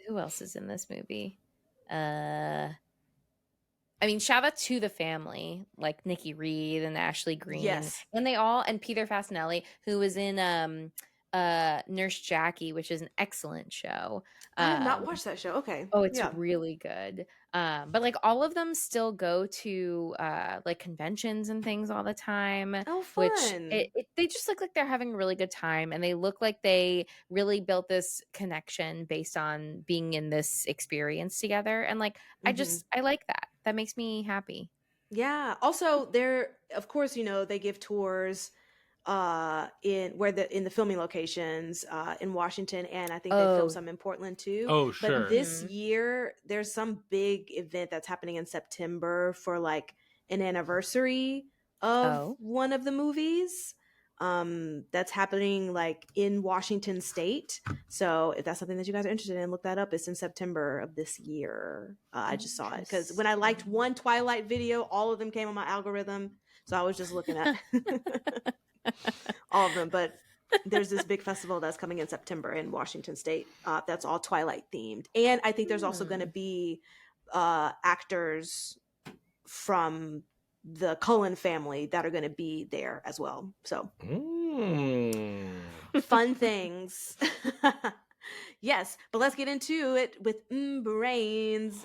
who else is in this movie? I mean, shout out to the family, like Nikki Reed and Ashley Greene. Yes. And Peter Fasinelli, who was in Nurse Jackie, which is an excellent show. I have not watched that show. Okay. Oh, it's really good. But like all of them still go to like conventions and things all the time. Oh, fun. Which they just look like they're having a really good time, and they look like they really built this connection based on being in this experience together. And like I like that. That makes me happy. Yeah. Also, of course, they give tours in the filming locations in Washington, and I think they filmed some in Portland too. Oh, sure. But this year there's some big event that's happening in September for like an anniversary of one of the movies that's happening like in Washington State. So if that's something that you guys are interested in, look that up. It's in September of this year. I just saw it because when I liked one Twilight video, all of them came on my algorithm, so I was just looking at all of them. But there's this big festival that's coming in September in Washington State that's all Twilight themed, and I think there's also going to be actors from the Cullen family that are going to be there as well. So fun things. Yes, but let's get into it with brains.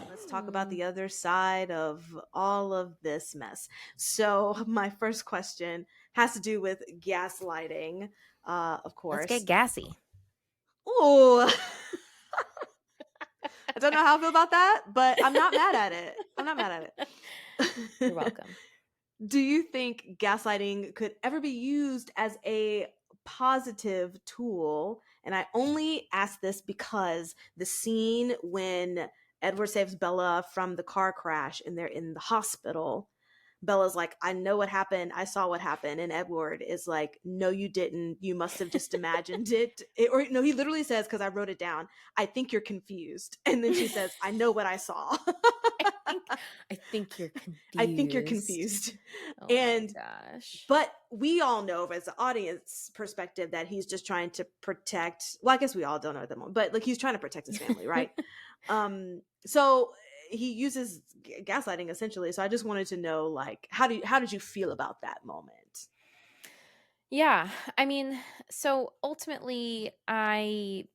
Let's talk about the other side of all of this mess. So my first question has to do with gaslighting, of course. Let's get gassy. Ooh. I don't know how I feel about that, but I'm not mad at it. You're welcome. Do you think gaslighting could ever be used as a positive tool? And I only ask this because the scene when Edward saves Bella from the car crash and they're in the hospital, Bella's like, I know what happened. I saw what happened. And Edward is like, no, you didn't. You must have just imagined it. Or no, he literally says, because I wrote it down, I think you're confused. And then she says, I know what I saw. I think you're confused. I think you're confused. Oh And my gosh. but we all know as the audience perspective that he's just trying to protect, well, I guess we all don't know at the moment, but like he's trying to protect his family, right? So he uses gaslighting essentially. So I just wanted to know, like, how did you feel about that moment? Yeah, I mean, so ultimately, I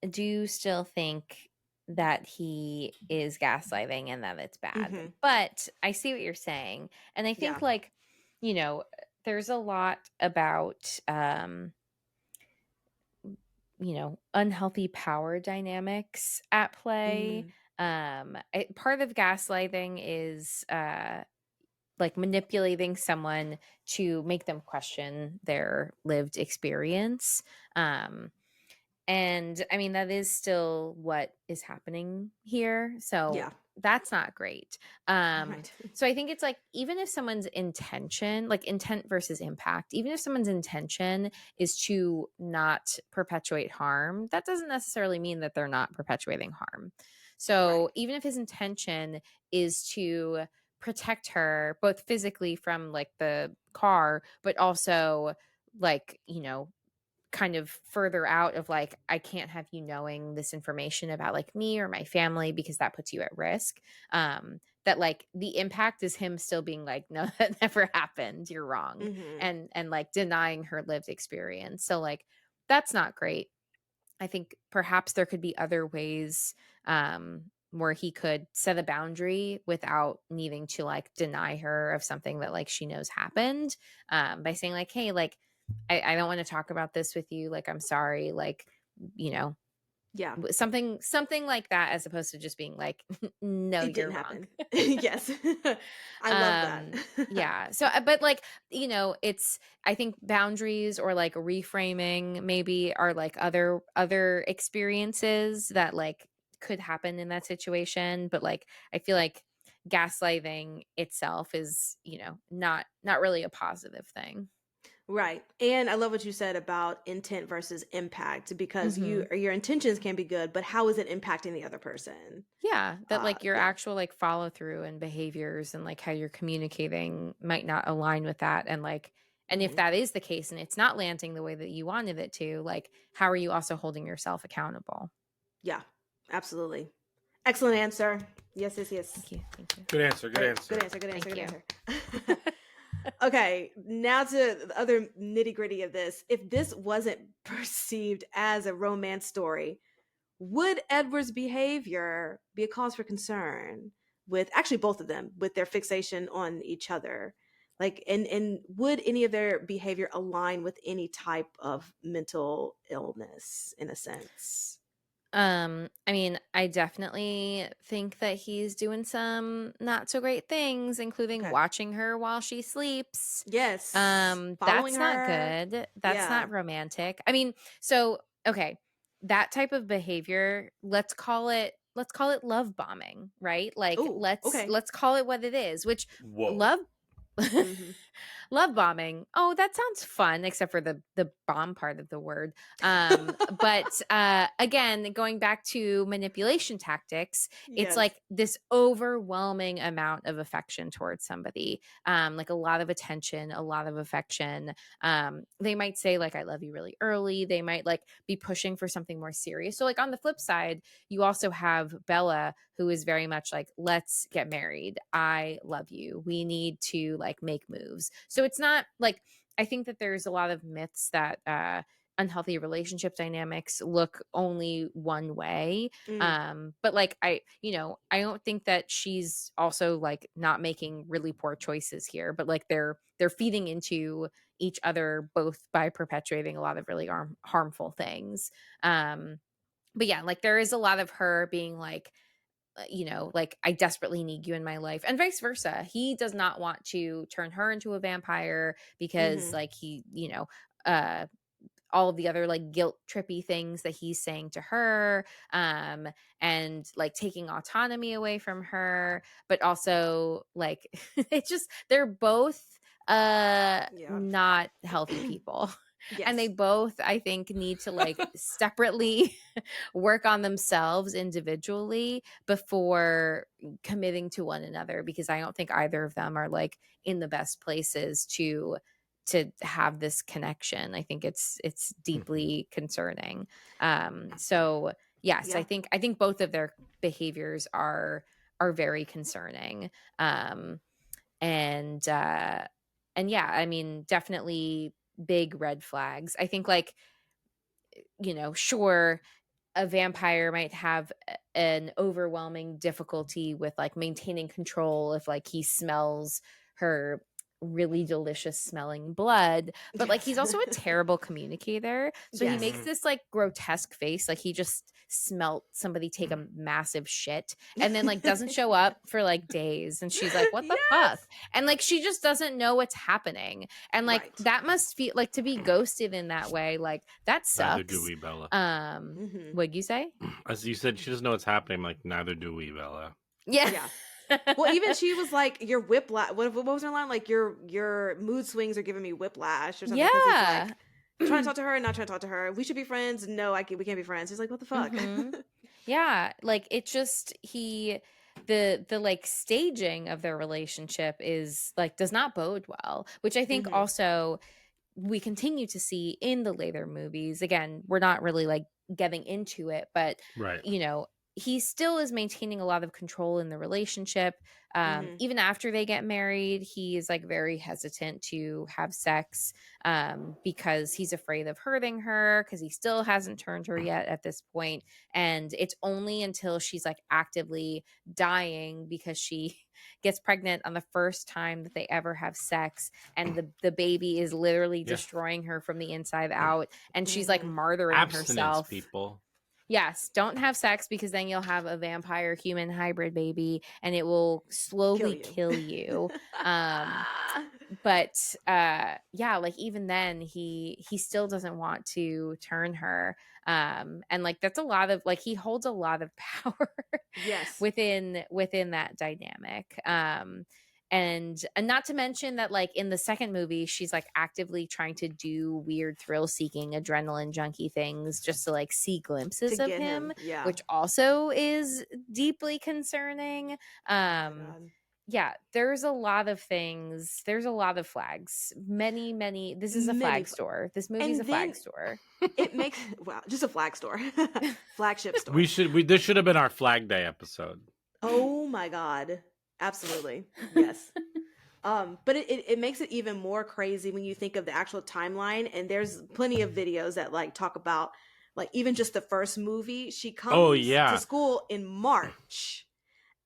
do still think that he is gaslighting and that it's bad. Mhm. But I see what you're saying. And I think, Yeah. like, you know, there's a lot about, unhealthy power dynamics at play. Part of gaslighting is like manipulating someone to make them question their lived experience. And I mean, that is still what is happening here. So Yeah. that's not great. Right. So I think it's like, even if someone's intention, like intent versus impact, even if someone's intention is to not perpetuate harm, that doesn't necessarily mean that they're not perpetuating harm. So Right. even if his intention is to protect her both physically from like the car, but also like, kind of further out of like, I can't have you knowing this information about like me or my family because that puts you at risk. That like the impact is him still being like, no, that never happened. You're wrong. Mhm. And like denying her lived experience. So like, that's not great. I think perhaps there could be other ways where he could set a boundary without needing to like deny her of something that like she knows happened, by saying like, hey, like, I don't want to talk about this with you. Like, I'm sorry. Like, you know, Yeah. something like that, as opposed to just being like, no, It you're didn't wrong. happen. Yes. I love that. Yeah. So, but like, it's, I think boundaries or like reframing maybe are like other experiences that like could happen in that situation. But like, I feel like gaslighting itself is, not really a positive thing. Right. And I love what you said about intent versus impact, because Mm-hmm. your intentions can be good, but how is it impacting the other person? Yeah, that like your Yeah. actual like follow through and behaviors and like how you're communicating might not align with that. And like, and if Mhm. that is the case and it's not landing the way that you wanted it to, like, how are you also holding yourself accountable? Yeah. Absolutely. Excellent answer. Yes, yes, yes. Thank you. Thank you. Good answer. Good Great. answer. Good answer. Good answer. Thank Good you. answer. Okay, now to the other nitty gritty of this. If this wasn't perceived as a romance story, would Edward's behavior be a cause for concern with actually both of them, with their fixation on each other? Like, and would any of their behavior align with any type of mental illness in a sense? I mean, I definitely think that he's doing some not so great things, including Okay. watching her while she sleeps. Yes. Following That's not her. good. That's Yeah. not romantic. I mean, so okay, that type of behavior, let's call it love bombing, right? Like Oh, let's okay. let's call it what it is, which Whoa. love Hmm. love bombing. Oh, that sounds fun, except for the bomb part of the word. But again, going back to manipulation tactics, it's Yes. like this overwhelming amount of affection towards somebody, like a lot of attention, a lot of affection. They might say like, I love you really early. They might like be pushing for something more serious. So like on the flip side, you also have Bella, who is very much like, let's get married. I love you. We need to like make moves. So it's not like, I think that there's a lot of myths that unhealthy relationship dynamics look only one way. Mm. But like I don't think that she's also like not making really poor choices here, but like they're feeding into each other both by perpetuating a lot of really harmful things. But yeah, like there is a lot of her being like, like, I desperately need you in my life, and vice versa. He does not want to turn her into a vampire because Hmm. like he, uh all the other like guilt trippy things that he's saying to her, and like taking autonomy away from her, but also like it's just they're both not healthy people. And they Yes. both, I think, need to like separately work on themselves individually before committing to one another, because I don't think either of them are like in the best places to have this connection. I think it's deeply concerning. So yes, Yeah. I think both of their behaviors are very concerning. And yeah, I mean, definitely big red flags. I think like, you know, sure, a vampire might have an overwhelming difficulty with like maintaining control if like he smells her really delicious smelling blood, but like he's also a terrible communicator, so he makes Yes. this like grotesque face, like he just smelt somebody take a massive shit and then like doesn't show up for like days, and she's like, what the fuck? And like she just doesn't know what's happening, and like Right. that must feel like, to be ghosted in that way, like that sucks. Neither do we, Bella. What'd you say? As you said, she doesn't know what's happening. I'm like, neither do we, Bella. Yeah. Well, even she was like, your whiplash, what was her line? Like, your mood swings are giving me whiplash or something. Yeah. It's like, trying to talk to her and not trying to talk to her. We should be friends. No, we can't be friends. He's like, what the fuck? Yeah. Like, it just, the like staging of their relationship is like, does not bode well, which I think also we continue to see in the later movies. Again, we're not really like getting into it, but Right. you know, he still is maintaining a lot of control in the relationship. Even after they get married, he is like very hesitant to have sex because he's afraid of hurting her, because he still hasn't turned her yet at this point. And it's only until she's like actively dying because she gets pregnant on the first time that they ever have sex, and the baby is literally destroying her from the inside out, and she's like martyring Abstinence, herself. people. Yes, don't have sex, because then you'll have a vampire human hybrid baby and it will slowly kill you. But yeah, like even then he still doesn't want to turn her. And like that's a lot of like, he holds a lot of power within that dynamic. And not to mention that like in the second movie, she's like actively trying to do weird thrill seeking adrenaline junkie things just to like see glimpses of him. Which also is deeply concerning. Yeah, there's a lot of things. There's a lot of flags. Many. This is a flag store. This movie's a flag store. It makes just a flag store, flagship store. This should have been our Flag Day episode. Oh my god. Absolutely. Yes. But it makes it even more crazy when you think of the actual timeline, and there's plenty of videos that like talk about like even just the first movie. She comes to school in March,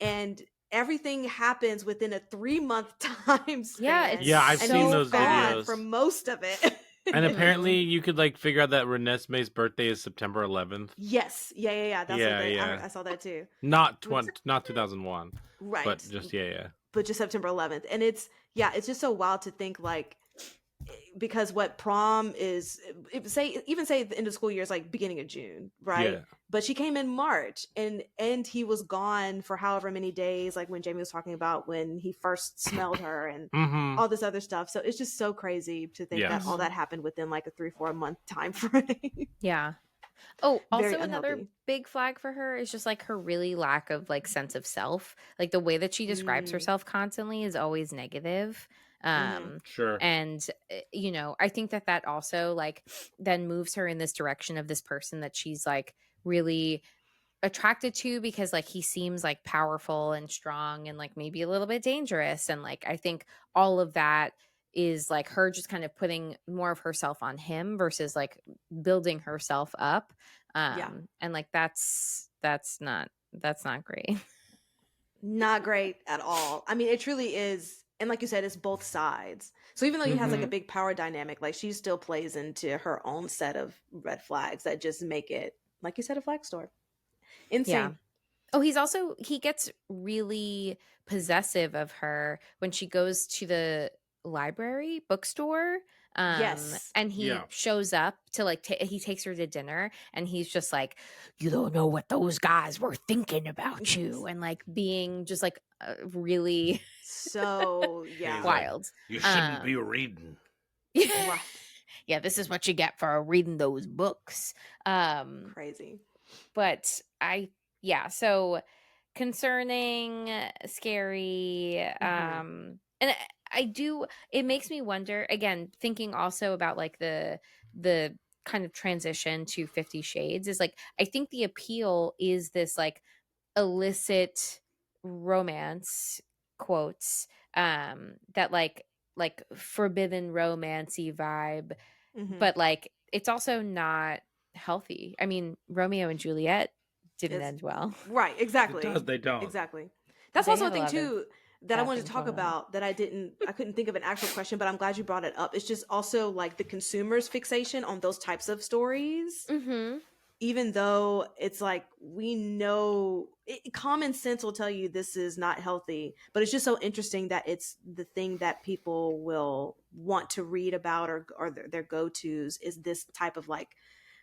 and everything happens within a 3-month time span. Yeah, I've seen those videos for most of it. And apparently you could like figure out that Renesmee's birthday is September 11th. Yes. Yeah. That's what I saw that too. Not 2001. Right. But just But just September 11th. And it's just so wild to think like, because what prom is, say the end of school year is like beginning of June, right? Yeah. But she came in March, and he was gone for however many days, like when Jamie was talking about when he first smelled her and all this other stuff. So it's just so crazy to think that all that happened within like a 3-4 month time frame. Yeah. Oh, also another big flag for her is just like her really lack of like sense of self. Like the way that she describes herself constantly is always negative. Sure. And you know, I think that also like then moves her in this direction of this person that she's like really attracted to, because like he seems like powerful and strong and like maybe a little bit dangerous, and like I think all of that is like her just kind of putting more of herself on him versus like building herself up. And like that's not great. Not great at all. I mean, it truly is. And like you said, it's both sides. So even though he has like a big power dynamic, like she still plays into her own set of red flags that just make it, like you said, a flag store. Insane. Yeah. Oh, he gets really possessive of her when she goes to the bookstore, Yes. And he Yeah. shows up to like he takes her to dinner, and he's just like, you don't know what those guys were thinking about you, and like being just like really So yeah. He's like, wild. you shouldn't be reading. Right. Yeah, this is what you get for reading those books. Crazy. But so concerning, scary, and I do, it makes me wonder, again, thinking also about like the kind of transition to 50 Shades is like, I think the appeal is this like illicit romance, quotes, that like forbidden romancy vibe, but like it's also not healthy. I mean, Romeo and Juliet didn't end well. Right, exactly. It does, they don't. Exactly. That's They also a had a thing lot of too that I bad wanted to things talk going on. about that I couldn't think of an actual question, but I'm glad you brought it up. It's just also like the consumer's fixation on those types of stories. Mm-hmm. Even though it's like we know common sense will tell you this is not healthy, but it's just so interesting that it's the thing that people will want to read about, or their go-tos is this type of like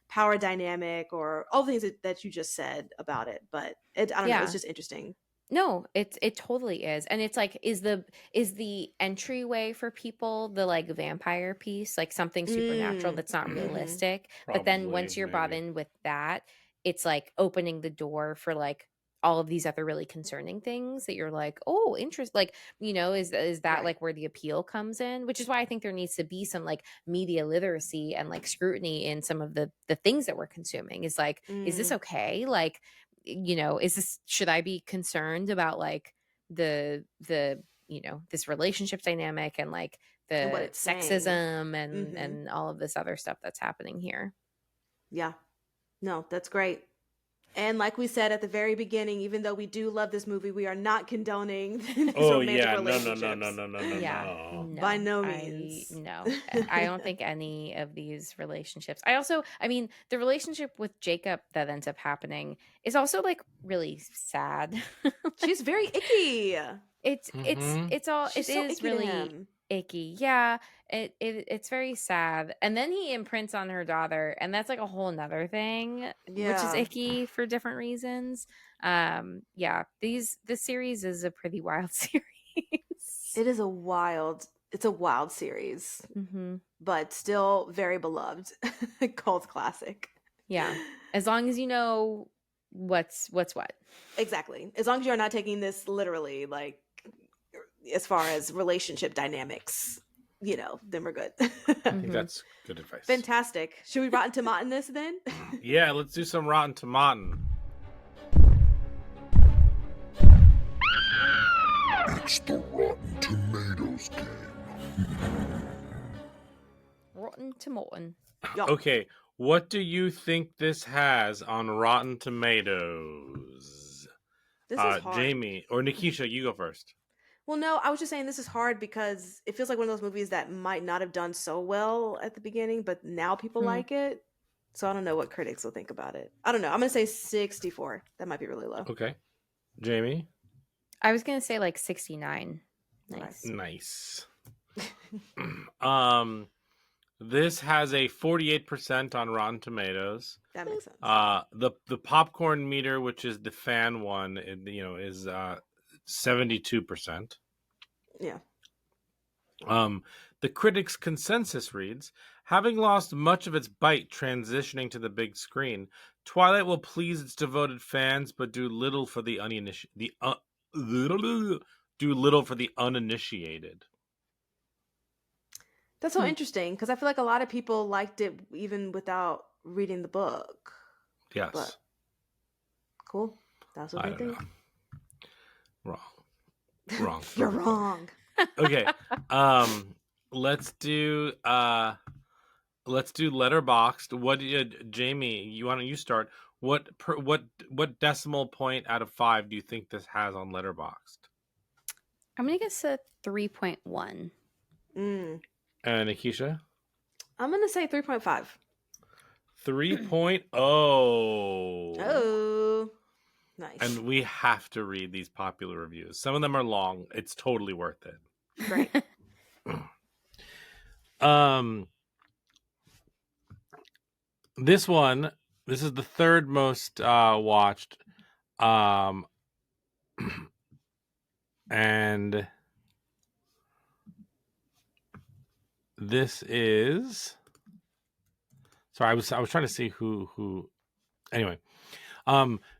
power dynamic or all the things that you just said about it. But I don't know, it's just interesting. No, it totally is. And it's like, is the entryway for people the like vampire piece, like something supernatural that's not realistic. But then Probably, once you're brought maybe. in with that, it's like opening the door for like all of these other really concerning things that you're like, oh, interest, like, is that Right. like where the appeal comes in, which is why I think there needs to be some like media literacy and like scrutiny in some of the things that we're consuming. Is like, is this okay? Like, should I be concerned about like the this relationship dynamic and like And what the it's saying. sexism and all of this other stuff that's happening here? Yeah. No, that's great. And like we said at the very beginning, even though we do love this movie, we are not condoning these romantic relationships. No. By no means. No, I don't think any of these relationships. I mean, the relationship with Jacob that ends up happening is also like really sad. She's very icky. It's all She's it so is icky to really him. icky. Yeah, it's very sad. And then he imprints on her daughter, and that's like a whole nother thing, which is Yeah. icky for different reasons. This series is a pretty wild series. It is a wild series, but still very beloved. Cult classic. Yeah, as long as you know what's what. Exactly. As long as you're not taking this literally, like as far as relationship dynamics, then we're good. I think that's good advice. Fantastic. Should we Rotten Tomatin this then? Yeah, let's do some Rotten Tomatin. It's the Rotten Tomatoes game. Rotten Tomatin. Okay, what do you think this has on Rotten Tomatoes? This is hard. Jamie or Nikisha, you go first. Well, no, I was just saying this is hard because it feels like one of those movies that might not have done so well at the beginning, but now people like it. So I don't know what critics will think about it. I don't know. I'm going to say 64. That might be really low. Okay. Jamie? I was going to say like 69. Nice. This has a 48% on Rotten Tomatoes. That makes sense. The popcorn meter, which is the fan one, is 72%. Yeah. The critics' consensus reads, having lost much of its bite transitioning to the big screen, Twilight will please its devoted fans, but do little for the uninitiated. That's so interesting because I feel like a lot of people liked it even without reading the book. Yes. But cool. That's what they think. Wrong. You're wrong. Okay. Let's do Letterboxd. What Jamie, why don't you start? What decimal point out of 5 do you think this has on Letterboxd? I'm gonna guess a 3.1. And Nikisha? I'm gonna say 3.5. 3.0. Oh, nice. And we have to read these popular reviews. Some of them are long. It's totally worth it. Great. This one, this is the third most watched. And this is, sorry, I was trying to see who anyway.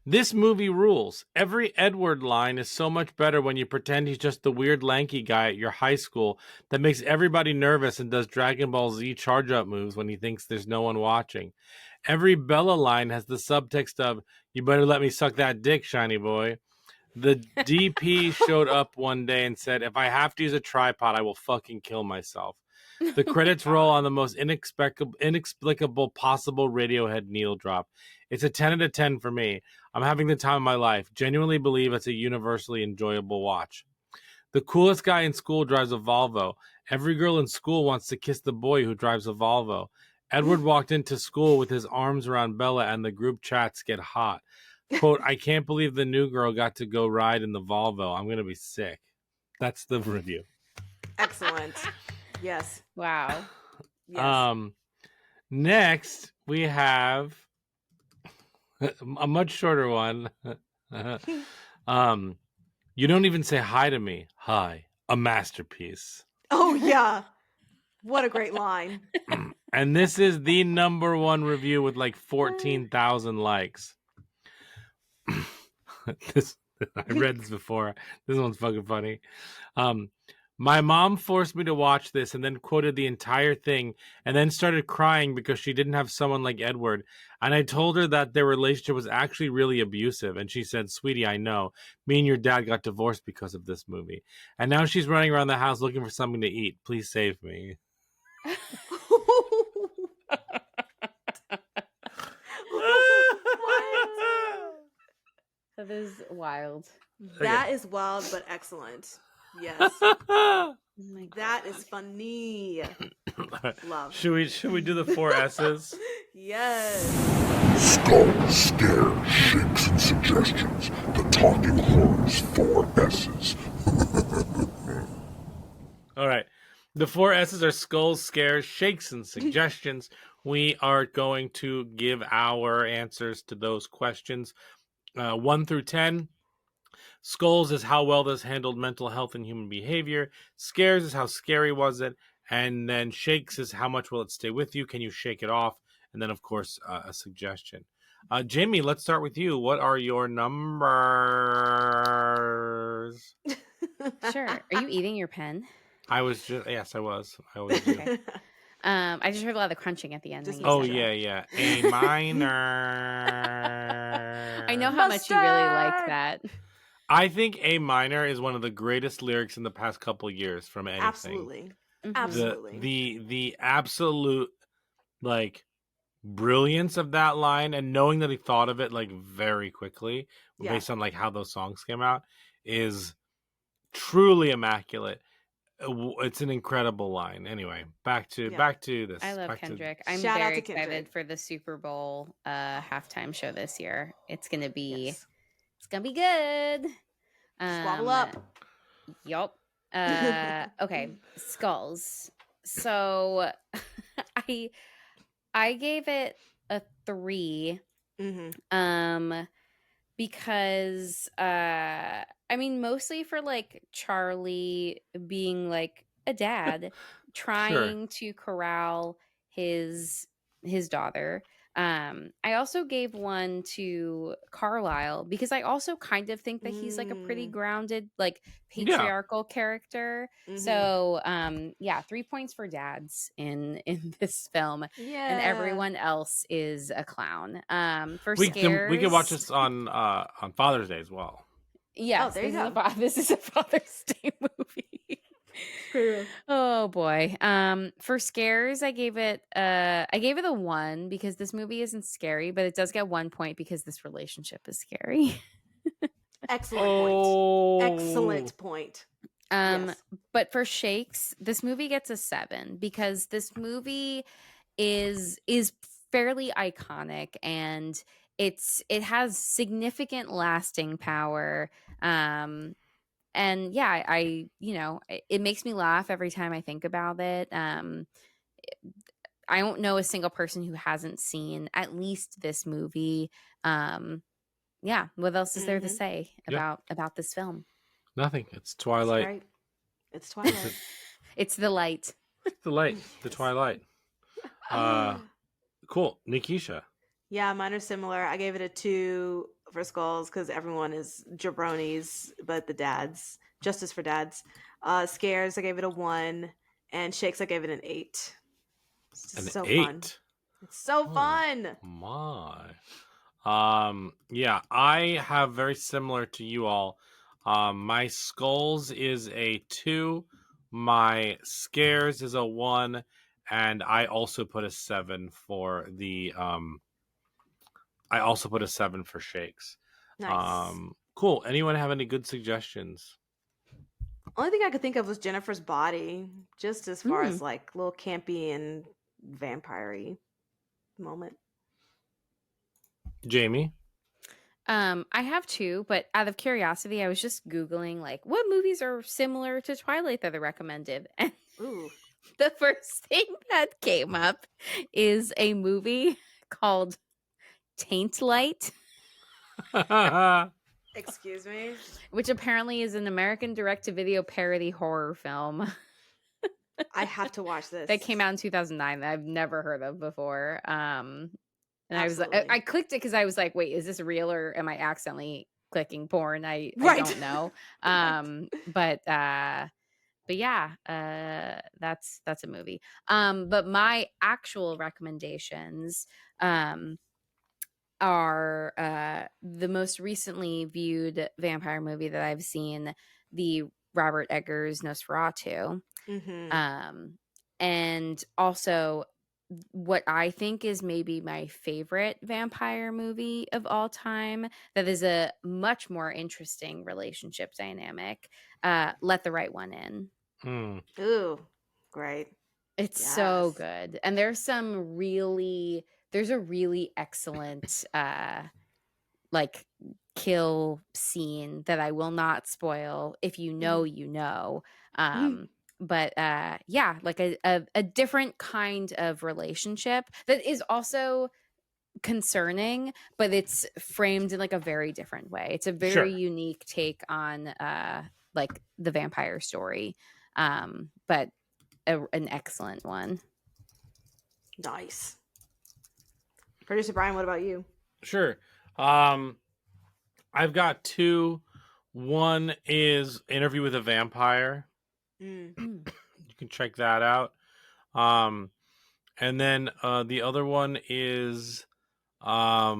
This movie rules. Every Edward line is so much better when you pretend he's just the weird lanky guy at your high school that makes everybody nervous and does Dragon Ball Z charge up moves when he thinks there's no one watching. Every Bella line has the subtext of, "You better let me suck that dick, shiny boy." The DP showed up one day and said, "If I have to use a tripod, I will fucking kill myself." The credits roll on the most inexplicable possible Radiohead needle drop. It's a 10 out of 10 for me. I'm having the time of my life. Genuinely believe it's a universally enjoyable watch. The coolest guy in school drives a Volvo. Every girl in school wants to kiss the boy who drives a Volvo. Edward walked into school with his arms around Bella and the group chats get hot. Quote, "I can't believe the new girl got to go ride in the Volvo. I'm going to be sick." That's the review. Excellent. Yes. Wow. Yes. Next, we have a much shorter one. You don't even say hi to me. Hi, a masterpiece. Oh yeah. What a great line. And this is the number one review with like 14,000 likes. I read this before. This one's fucking funny. My mom forced me to watch this and then quoted the entire thing and then started crying because she didn't have someone like Edward. And I told her that their relationship was actually really abusive. And she said, "Sweetie, I know. Me and your dad got divorced because of this movie. And now she's running around the house looking for something to eat. Please save me." That is wild. That is wild, but excellent. Yes. Oh my God. That is funny. Love. Should we do the 4 S's? Yes. Skull, scare, shakes, and suggestions. The Talking Horrors 4 S's. All right. The 4 S's are skulls, scares, shakes, and suggestions. We are going to give our answers to those questions 1 through 10. Skulls is how well this handled mental health and human behavior. Scares is how scary was it. And then shakes is how much will it stay with you? Can you shake it off? And then, of course, a suggestion. Jamie, let's start with you. What are your numbers? Sure. Are you eating your pen? I was just, yes, I was. I always do. Okay. I just heard a lot of crunching at the end. Just when you Oh, said that. yeah. A minor. I know how much you really like that. I think A minor is one of the greatest lyrics in the past couple of years from anything. Absolutely. Mhm. Absolutely. The absolute like brilliance of that line, and knowing that he thought of it like very quickly Yeah. based on like how those songs came out, is truly immaculate. It's an incredible line. Anyway, back to this. I love Back to- Kendrick. I'm Shout out very to excited Kendrick. for the Super Bowl halftime show this year. It's gonna be Yes. it's gonna be good. Squabble up. Yup. Okay, skulls. So I gave it a 3. Mm-hmm. Because I mean, mostly for like Charlie being like a dad trying to corral his daughter. I also gave one to Carlisle because I also kind of think that he's like a pretty grounded, like patriarchal character. Mhm. So yeah, 3 points for dads in this film. Yeah. And everyone else is a clown. For we scares, can watch this on Father's Day as well. Yes, there you this is a Father's Day movie. Oh boy. For scares, I gave it a 1 because this movie isn't scary, but it does get 1 point because this relationship is scary. Excellent point. Excellent point. Yes. But for shakes, this movie gets a 7 because this movie is fairly iconic and it has significant lasting power. and yeah, it makes me laugh every time I think about it. I don't know a single person who hasn't seen at least this movie. Yeah, what else is there to say Yeah. about this film? Nothing. It's It's Twilight. great. It's Twilight. It's the light. The light. The Twilight. Cool. Nikisha. Yeah, mine are similar. I gave it a 2 for skulls because everyone is jabronis, but the dads. Justice for dads. Scares, I gave it a 1. And shakes, I gave it an 8. It's just An so 8. fun. It's so fun. My. Yeah, I have very similar to you all. My skulls is a 2, my scares is a 1, and I also put a 7 for the I also put a 7 for shakes. Nice. Cool. Anyone have any good suggestions? Only thing I could think of was Jennifer's Body, just as far as like little campy and vampire-y moment. Jamie? I have 2, but out of curiosity, I was just Googling like what movies are similar to Twilight that are recommended. And Ooh. the first thing that came up is a movie called Taint Light, Excuse me? which apparently is an American direct-to-video parody horror film I have to watch this. that came out in 2009 that I've never heard of before. And I was like, Absolutely. I clicked it because I was like, wait, is this real or am I accidentally clicking porn? I Right. don't know. But yeah, that's a movie. But my actual recommendations are the most recently viewed vampire movie that I've seen, the Robert Eggers Nosferatu. And also what I think is maybe my favorite vampire movie of all time that is a much more interesting relationship dynamic, Let the Right One In. Ooh, great. It's so good. And there's a really excellent like kill scene that I will not spoil. If you know, you know. But yeah, like a different kind of relationship that is also concerning, but it's framed in like a very different way. It's a very unique take on like the vampire story, but an excellent one. Nice. Producer Brian, what about you? Sure. I've got 2. One is Interview with a Vampire. You can check that out. And then the other one is Are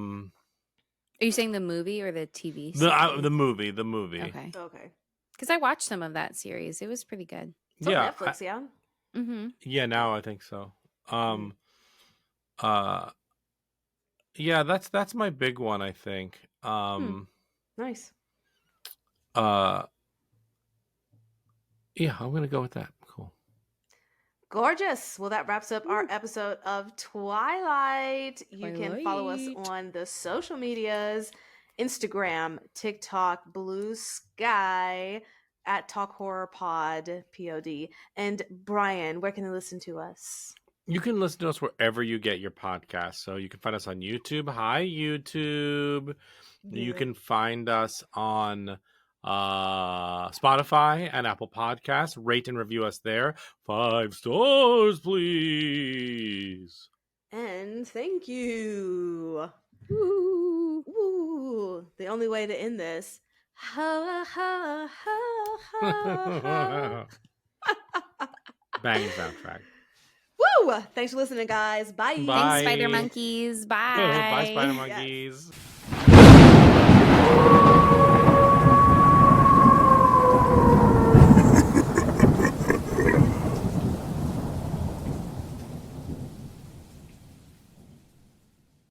you saying the movie or the TV series? the movie. Okay. Okay. Because I watched some of that series. It was pretty good. It's on Netflix, yeah? Yeah, now I think so. Yeah, that's my big one, I think. Nice. Yeah, I'm gonna go with that. Cool. Gorgeous. Well, that wraps up our episode of Twilight. You can follow us on the social medias, Instagram, TikTok, Blue Sky, at Talk Horror Pod, POD. And Brian, where can they listen to us? You can listen to us wherever you get your podcasts. So you can find us on YouTube. Hi, YouTube. Yeah. You can find us on Spotify and Apple Podcasts. Rate and review us there. 5 stars, please. And thank you. Ooh, ooh. The only way to end this. Ha, ha, ha, ha, ha. Bang soundtrack. Woo! Thanks for listening, guys. Bye. Bye. Thanks, Spider Monkeys. Bye. Bye, Spider Monkeys. Yes.